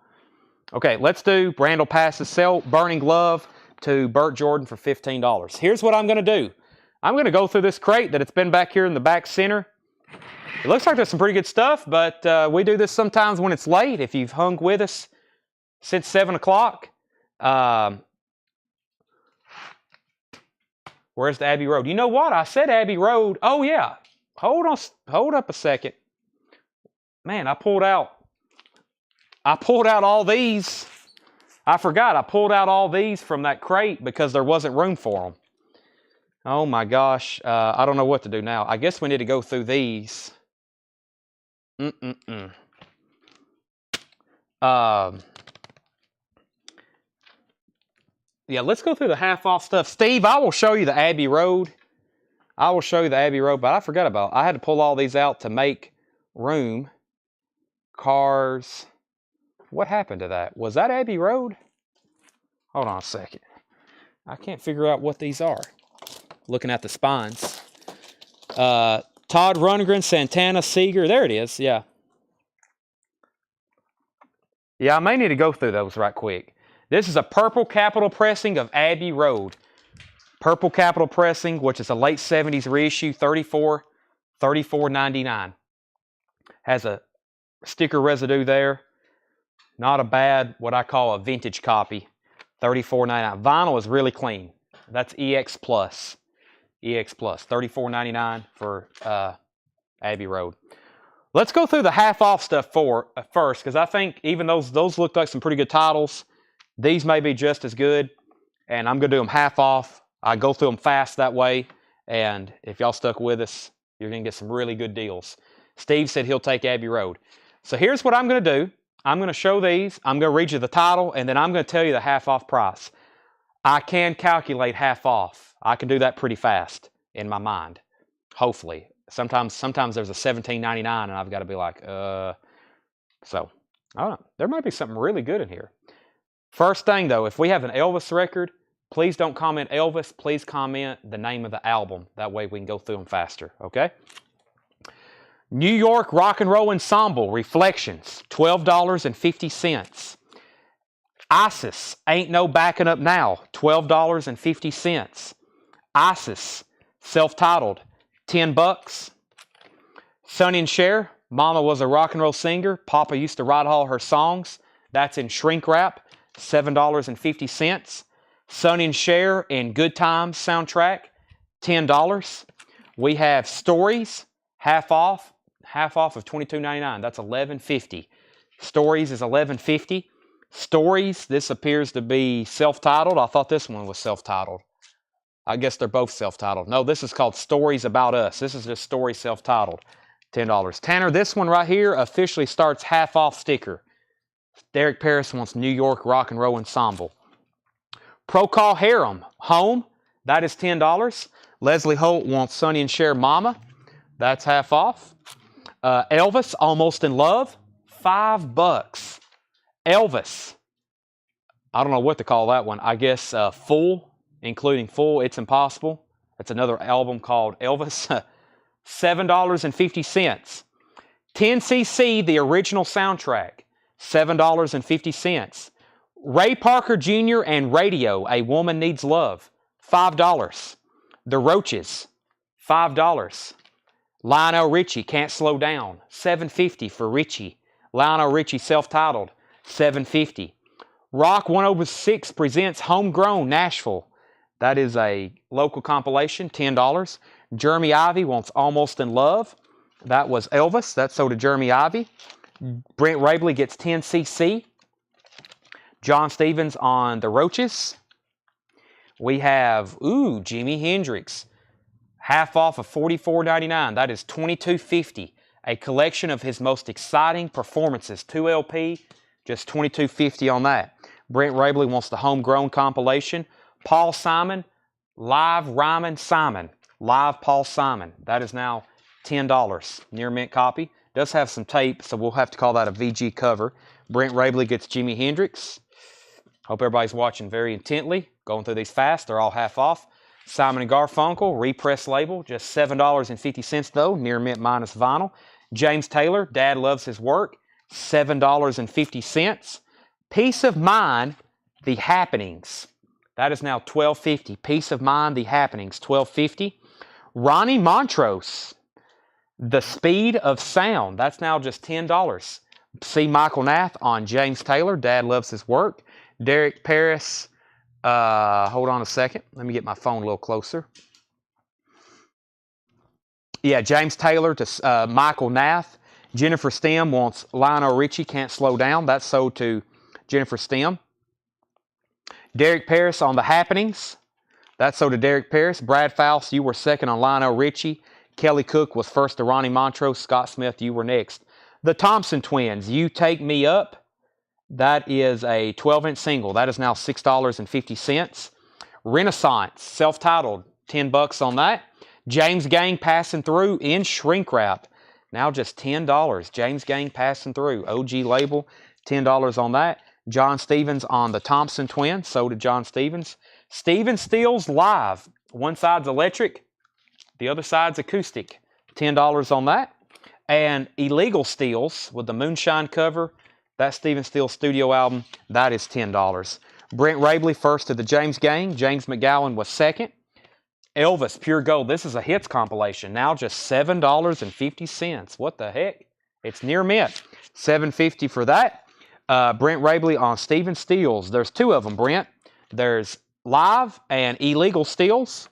Okay, let's do Randall passes sell Burning Glove to Burt Jordan for $15. Here's what I'm going to do. I'm going to go through this crate that it's been back here in the back center. It looks like there's some pretty good stuff, but we do this sometimes when it's late. If you've hung with us since 7 o'clock. Where's the Abbey Road? You know what? I said Abbey Road. Oh, yeah. Hold up a second. Man, I pulled out all these. I forgot. I pulled out all these from that crate because there wasn't room for them. Oh my gosh. I don't know what to do now. I guess we need to go through these. Yeah, let's go through the half-off stuff. Steve, I will show you the Abbey Road. I will show you the Abbey Road, but I forgot about it. I had to pull all these out to make room. Cars. What happened to that? Was that Abbey Road? Hold on a second. I can't figure out what these are. Looking at the spines. Todd Rundgren, Santana, Seeger. There it is, yeah. Yeah, I may need to go through those right quick. This is a purple capital pressing of Abbey Road. Purple capital pressing, which is a late 70s reissue, $34.99. Has a sticker residue there. Not a bad, what I call a vintage copy. $34.99. Vinyl is really clean. That's EX Plus. EX Plus. $34.99 for Abbey Road. Let's go through the half-off stuff first, because I think even those look like some pretty good titles. These may be just as good, and I'm going to do them half-off. I go through them fast that way, and if y'all stuck with us, you're going to get some really good deals. Steve said he'll take Abbey Road. So here's what I'm going to do. I'm going to show these. I'm going to read you the title, and then I'm going to tell you the half-off price. I can calculate half off. I can do that pretty fast in my mind, hopefully. Sometimes there's a $17.99, and I've got to be like, So, I don't know. There might be something really good in here. First thing, though, if we have an Elvis record, please don't comment Elvis. Please comment the name of the album. That way we can go through them faster, okay? New York Rock and Roll Ensemble, Reflections, $12.50. ISIS, Ain't No Backing Up Now, $12.50. ISIS, self-titled, $10. Sonny and Cher, Mama Was a Rock and Roll Singer, Papa Used to Write All Her Songs. That's in shrink wrap, $7.50. Sonny and Cher in Good Times soundtrack, $10. We have Stories, half off of $22.99. That's $11.50. Stories is $11.50. Stories, this appears to be self-titled. I thought this one was self-titled. I guess they're both self-titled. No, this is called Stories About Us. This is just Stories self-titled. $10. Tanner, this one right here officially starts half-off sticker. Derek Paris wants New York Rock and Roll Ensemble. Procol Harum, Home, that is $10. Leslie Holt wants Sonny and Cher Mama. That's half off. Elvis, Almost in Love, $5. Elvis, I don't know what to call that one. I guess Full, including Full, It's Impossible. That's another album called Elvis. $7.50. 10cc, the original soundtrack, $7.50. Ray Parker Jr. and Radio, A Woman Needs Love, $5. The Roaches, $5. Lionel Richie, Can't Slow Down, $7.50 for Richie. Lionel Richie self-titled, $7.50. Rock 106 presents Homegrown Nashville. That is a local compilation, $10. Jeremy Ivy wants Almost in Love. That was Elvis. That's sold to Jeremy Ivy. Brent Rabley gets 10cc. John Stevens on The Roaches. We have, Jimi Hendrix. Half off of $44.99. That is $22.50. A collection of his most exciting performances. 2 LP, just $22.50 on that. Brent Rabley wants the Homegrown compilation. Paul Simon, Live Ryman Simon. Live Paul Simon. That is now $10. Near mint copy. Does have some tape, so we'll have to call that a VG cover. Brent Rabley gets Jimi Hendrix. Hope everybody's watching very intently. Going through these fast. They're all half off. Simon & Garfunkel, repress label, just $7.50 though, near mint minus vinyl. James Taylor, Dad Loves His Work, $7.50. Peace of Mind, The Happenings. That is now $12.50. Peace of Mind, The Happenings, $12.50. Ronnie Montrose, The Speed of Sound. That's now just $10. See Michael Nath on James Taylor, Dad Loves His Work. Derek Paris, hold on a second. Let me get my phone a little closer. Yeah, James Taylor to Michael Nath. Jennifer Stem wants Lionel Richie, Can't Slow Down. That's sold to Jennifer Stem. Derek Paris on The Happenings. That's sold to Derek Paris. Brad Faust, you were second on Lionel Richie. Kelly Cook was first to Ronnie Montrose. Scott Smith, you were next. The Thompson Twins, You Take Me Up. That is a 12-inch single. That is now $6.50. Renaissance, self-titled, $10 on that. James Gang, Passing Through in shrink wrap. Now just $10. James Gang, Passing Through. OG label, $10 on that. John Stevens on the Thompson Twins. Sold to John Stevens. Stephen Stills Live. One side's electric. The other side's acoustic. $10 on that. And Illegal Steals with the Moonshine cover. That Stephen Stills studio album, that is $10. Brent Rabley first to the James Gang. James McGowan was second. Elvis, Pure Gold. This is a hits compilation. Now just $7.50. What the heck? It's near mint. $7.50 for that. Brent Rabley on Stephen Stills. There's two of them, Brent. There's Live and Illegal Steals.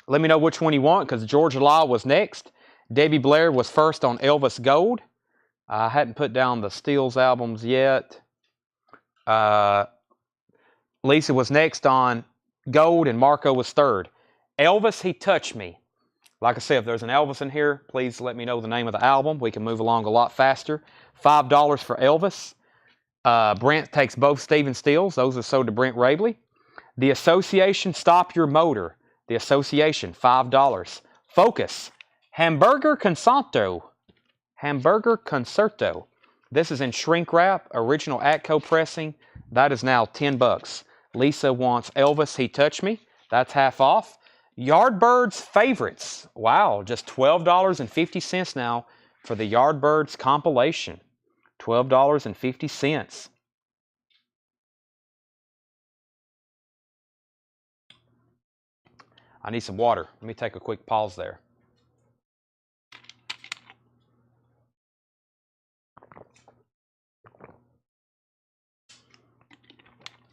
Let me know which one you want because Georgia Law was next. Debbie Blair was first on Elvis Gold. I hadn't put down the Steels albums yet. Lisa was next on Gold and Marco was third. Elvis, He Touched Me. Like I said, if there's an Elvis in here, please let me know the name of the album. We can move along a lot faster. $5 for Elvis. Brent takes both Stephen Stills. Those are sold to Brent Rabley. The Association, Stop Your Motor. The Association, $5. Focus, Hamburger Concerto. Hamburger Concerto. This is in shrink wrap, original Atco pressing. That is now $10. Lisa wants Elvis, He Touched Me. That's half off. Yardbirds Favorites. Wow, just $12.50 now for the Yardbirds compilation. $12.50. I need some water. Let me take a quick pause there.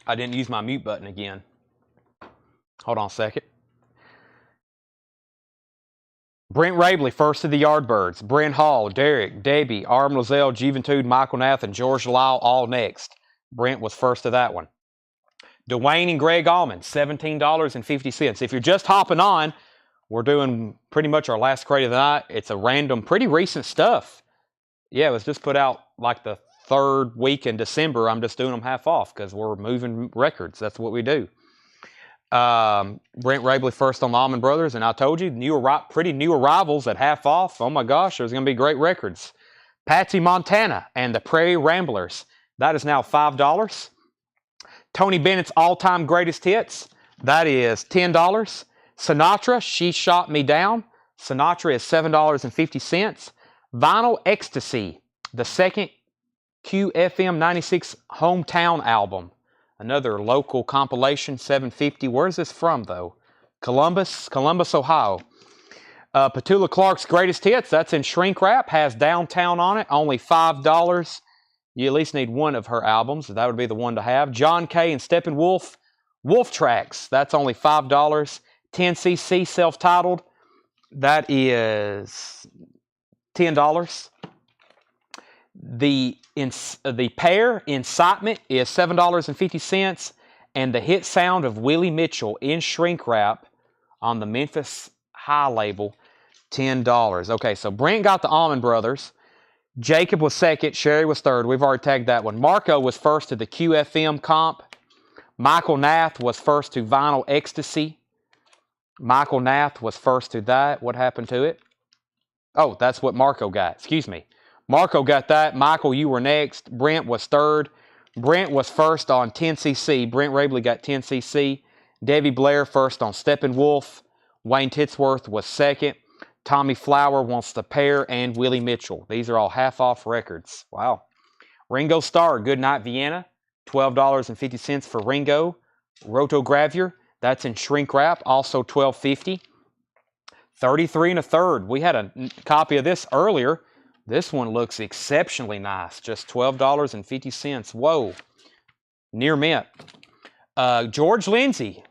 I didn't use my mute button again. Hold on a second. Brent Rabley, first of the Yardbirds. Brent Hall, Derek, Debbie, Arm Lozelle, Juventude, Michael Nath, and George Lyle all next. Brent was first of that one. Dwayne and Greg Allman, $17.50. If you're just hopping on, we're doing pretty much our last crate of the night. It's a random, pretty recent stuff. Yeah, it was just put out like the third week in December. I'm just doing them half off because we're moving records. That's what we do. Brent Rabley first on the Allman Brothers, and I told you, pretty new arrivals at half off. Oh my gosh, there's going to be great records. Patsy Montana and the Prairie Ramblers. That is now $5. Tony Bennett's all-time greatest hits. That is $10. Sinatra, She Shot Me Down. Sinatra is $7.50. Vinyl Ecstasy, the second QFM 96 hometown album. Another local compilation, $7.50. Where's this from, though? Columbus, Ohio. Petula Clark's Greatest Hits, that's in shrink wrap, has Downtown on it, only $5. You at least need one of her albums. That would be the one to have. John Kay and Steppenwolf, Wolf Tracks, that's only $5. 10cc self-titled, that is $10. The pair, Incitement, is $7.50, and the hit sound of Willie Mitchell in shrink wrap on the Memphis High label, $10. Okay, so Brent got the Allman Brothers. Jacob was second. Sherry was third. We've already tagged that one. Marco was first to the QFM comp. Michael Nath was first to Vinyl Ecstasy. Michael Nath was first to that. What happened to it? Oh, that's what Marco got. Excuse me. Marco got that. Michael, you were next. Brent was third. Brent was first on 10cc. Brent Rabley got 10cc. Debbie Blair first on Steppenwolf. Wayne Titsworth was second. Tommy Flower wants the pair and Willie Mitchell. These are all half-off records. Wow. Ringo Starr, Goodnight Vienna, $12.50 for Ringo. Rotogravure, that's in shrink wrap, also $12.50. 33 1/3. We had a copy of this earlier. This one looks exceptionally nice. Just $12.50. Whoa. Near mint. George Lindsay.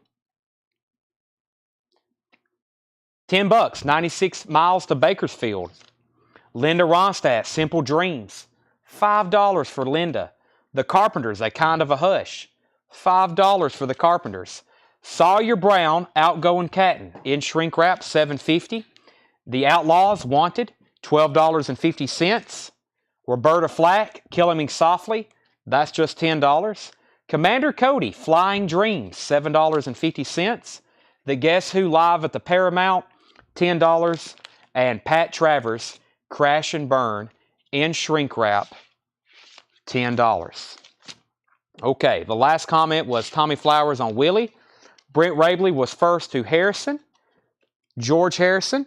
$10, 96 miles to Bakersfield. Linda Ronstadt, Simple Dreams. $5 for Linda. The Carpenters, A Kind of a Hush. $5 for the Carpenters. Sawyer Brown, Outgoing Cattin', in shrink wrap, $7.50. The Outlaws, Wanted, $12.50. Roberta Flack, Killing Me Softly, that's just $10. Commander Cody, Flying Dreams, $7.50. The Guess Who Live at the Paramount, $10. And Pat Travers, Crash and Burn, in shrink wrap, $10. Okay, the last comment was Tommy Flowers on Willie. Brent Rabley was first to Harrison. George Harrison.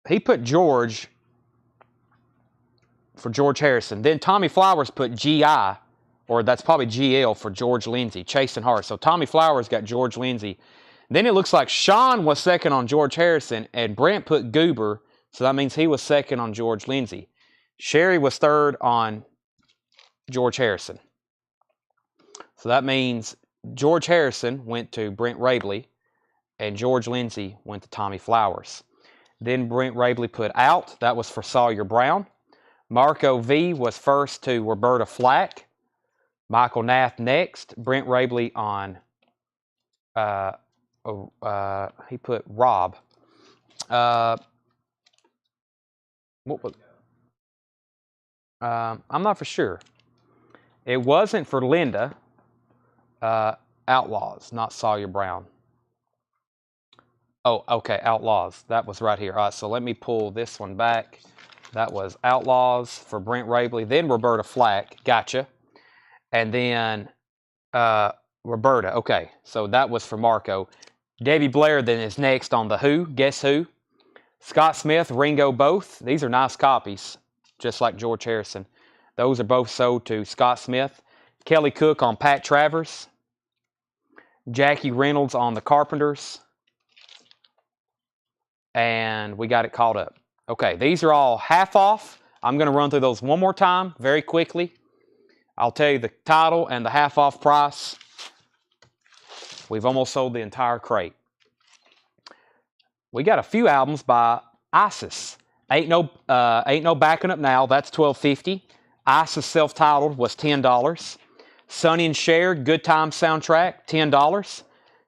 He put George for George Harrison. Then Tommy Flowers put GI, or that's probably GL for George Lindsay, Chasing Heart. So Tommy Flowers got George Lindsay. Then it looks like Sean was second on George Harrison, and Brent put Goober, so that means he was second on George Lindsay. Sherry was third on George Harrison. So that means George Harrison went to Brent Rabley, and George Lindsay went to Tommy Flowers. Then Brent Rabley put Out. That was for Sawyer Brown. Marco V was first to Roberta Flack. Michael Nath next. Brent Rabley on He put Rob. What was? I'm not for sure. It wasn't for Linda. Outlaws, not Sawyer Brown. Oh, okay, Outlaws. That was right here. All right, so let me pull this one back. That was Outlaws for Brent Rabley. Then Roberta Flack. Gotcha. And then Roberta. Okay, so that was for Marco. Debbie Blair then is next on The Who. Guess Who? Scott Smith, Ringo both. These are nice copies, just like George Harrison. Those are both sold to Scott Smith. Kelly Cook on Pat Travers. Jackie Reynolds on The Carpenters. And we got it caught up. Okay, these are all half off. I'm going to run through those one more time very quickly. I'll tell you the title and the half off price. We've almost sold the entire crate. We got a few albums by ISIS. Ain't no Backing Up Now. That's $12.50. ISIS self-titled was $10. Sonny and Cher, Good Time soundtrack, $10.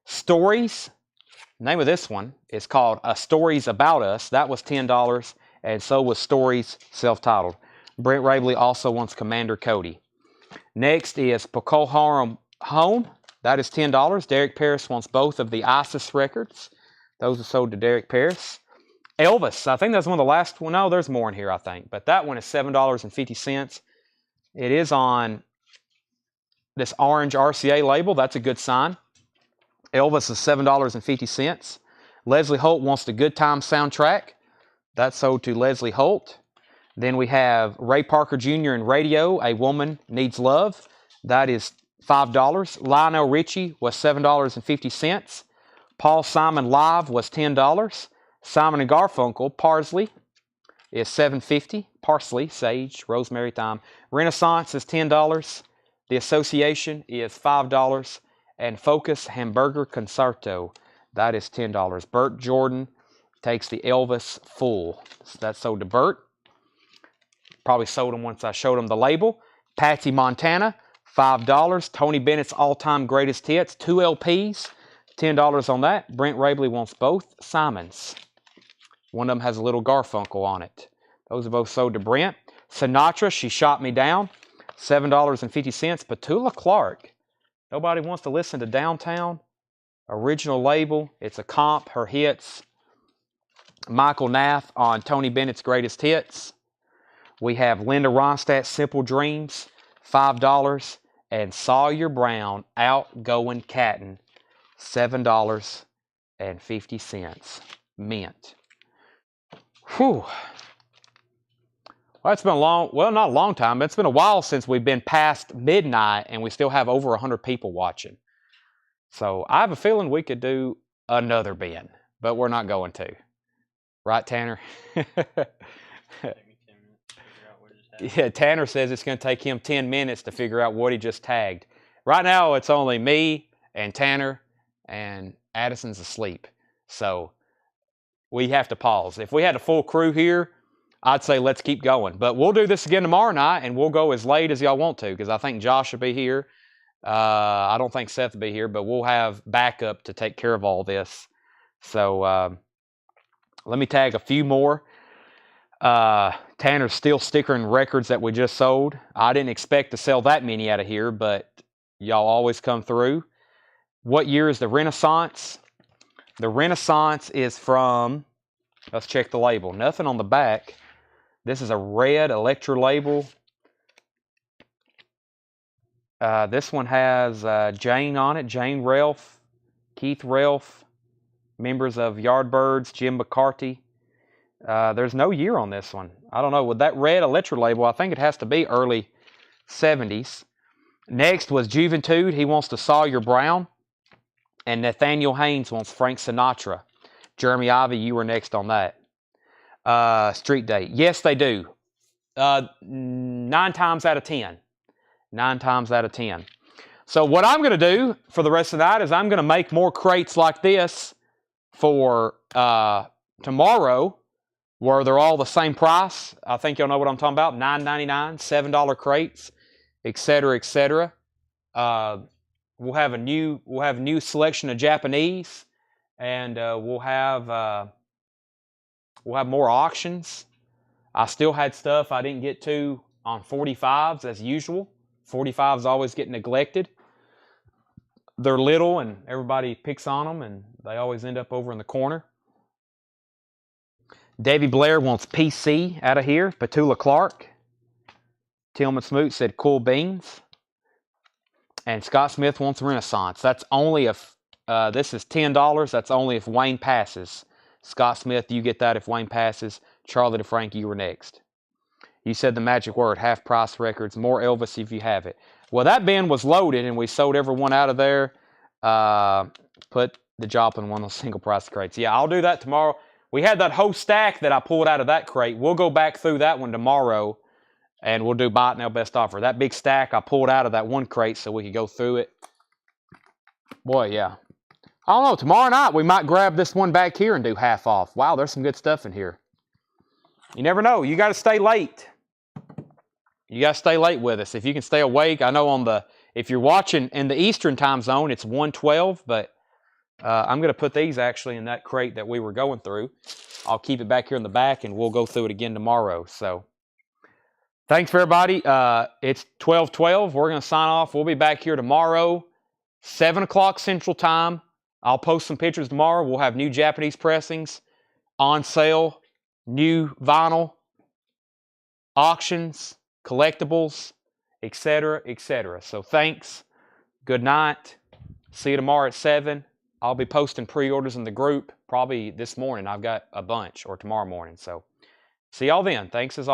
Stories. Name of this one is called Stories About Us. That was $10, and so was Stories self-titled. Brent Rabley also wants Commander Cody. Next is Procol Harum Home. That is $10. Derek Paris wants both of the ISIS records. Those are sold to Derek Paris. Elvis, I think that's one of the last one. No, there's more in here, I think. But that one is $7.50. It is on this orange RCA label. That's a good sign. Elvis is $7.50. Leslie Holt wants the Good Time soundtrack. That's sold to Leslie Holt. Then we have Ray Parker Jr. in Radio, A Woman Needs Love. That is $5. Lionel Richie was $7.50. Paul Simon Live was $10. Simon and Garfunkel, Parsley, is $7.50. Parsley, sage, rosemary, thyme. Renaissance is $10. The Association is $5. And Focus Hamburger Concerto, that is $10. Bert Jordan takes the Elvis Full. So that's sold to Bert. Probably sold him once I showed him the label. Patsy Montana, $5. Tony Bennett's All-Time Greatest Hits, 2 LPs, $10 on that. Brent Rabley wants both Simons. One of them has a little Garfunkel on it. Those are both sold to Brent. Sinatra, She Shot Me Down, $7.50. Petula Clark. Nobody wants to listen to Downtown. Original label. It's a comp. Her hits. Michael Nath on Tony Bennett's Greatest Hits. We have Linda Ronstadt, Simple Dreams, $5. And Sawyer Brown, Outgoing Catton, $7.50. Mint. Whew. Well, it's been a long, well, not a long time, but it's been a while since we've been past midnight and we still have over 100 people watching. So I have a feeling we could do another bin, but we're not going to. Right, Tanner? Yeah, Tanner says it's going to take him 10 minutes to figure out what he just tagged. Right now, it's only me and Tanner, and Addison's asleep. So we have to pause. If we had a full crew here, I'd say let's keep going. But we'll do this again tomorrow night, and we'll go as late as y'all want to, because I think Josh will be here. I don't think Seth will be here, but we'll have backup to take care of all this. So let me tag a few more. Tanner's still stickering records that we just sold. I didn't expect to sell that many out of here, but y'all always come through. What year is the Renaissance? The Renaissance is from, let's check the label. Nothing on the back. This is a red Electra label. This one has Jane on it. Jane Ralph, Keith Ralph, members of Yardbirds, Jim McCarthy. There's no year on this one. I don't know. With that red Electra label, I think it has to be early 70s. Next was Juventude. He wants to Sawyer Brown. And Nathaniel Haynes wants Frank Sinatra. Jeremy Ivy, you were next on that. Street Date. Yes, they do. 9 times out of 10. 9 times out of 10. So what I'm going to do for the rest of the night is I'm going to make more crates like this for tomorrow, where they're all the same price. I think y'all know what I'm talking about. $9.99, $7 crates, etc., etc. we'll have a new selection of Japanese, and we'll have more auctions. I still had stuff I didn't get to on 45s as usual. 45s always get neglected. They're little and everybody picks on them, and they always end up over in the corner. Davy Blair wants PC out of here. Petula Clark. Tillman Smoot said cool beans. And Scott Smith wants Renaissance. That's only if, this is $10. That's only if Wayne passes. Scott Smith, you get that if Wayne passes. Charlie DeFrank, you were next. You said the magic word, half price records, more Elvis if you have it. Well, that bin was loaded and we sold everyone out of there. Put the Joplin one on single price crates. Yeah, I'll do that tomorrow. We had that whole stack that I pulled out of that crate. We'll go back through that one tomorrow and we'll do buy it now best offer. That big stack I pulled out of that one crate so we could go through it. Boy, yeah. I don't know, tomorrow night we might grab this one back here and do half off. Wow, there's some good stuff in here. You never know. You got to stay late. You got to stay late with us. If you can stay awake, I know if you're watching in the Eastern time zone, it's 1:12, but I'm going to put these actually in that crate that we were going through. I'll keep it back here in the back, and we'll go through it again tomorrow. So thanks for everybody. It's 12:12. We're going to sign off. We'll be back here tomorrow, 7 o'clock Central Time. I'll post some pictures tomorrow. We'll have new Japanese pressings on sale, new vinyl, auctions, collectibles, etc., etc. So thanks. Good night. See you tomorrow at 7. I'll be posting pre-orders in the group probably this morning. I've got a bunch, or tomorrow morning. So see y'all then. Thanks as always.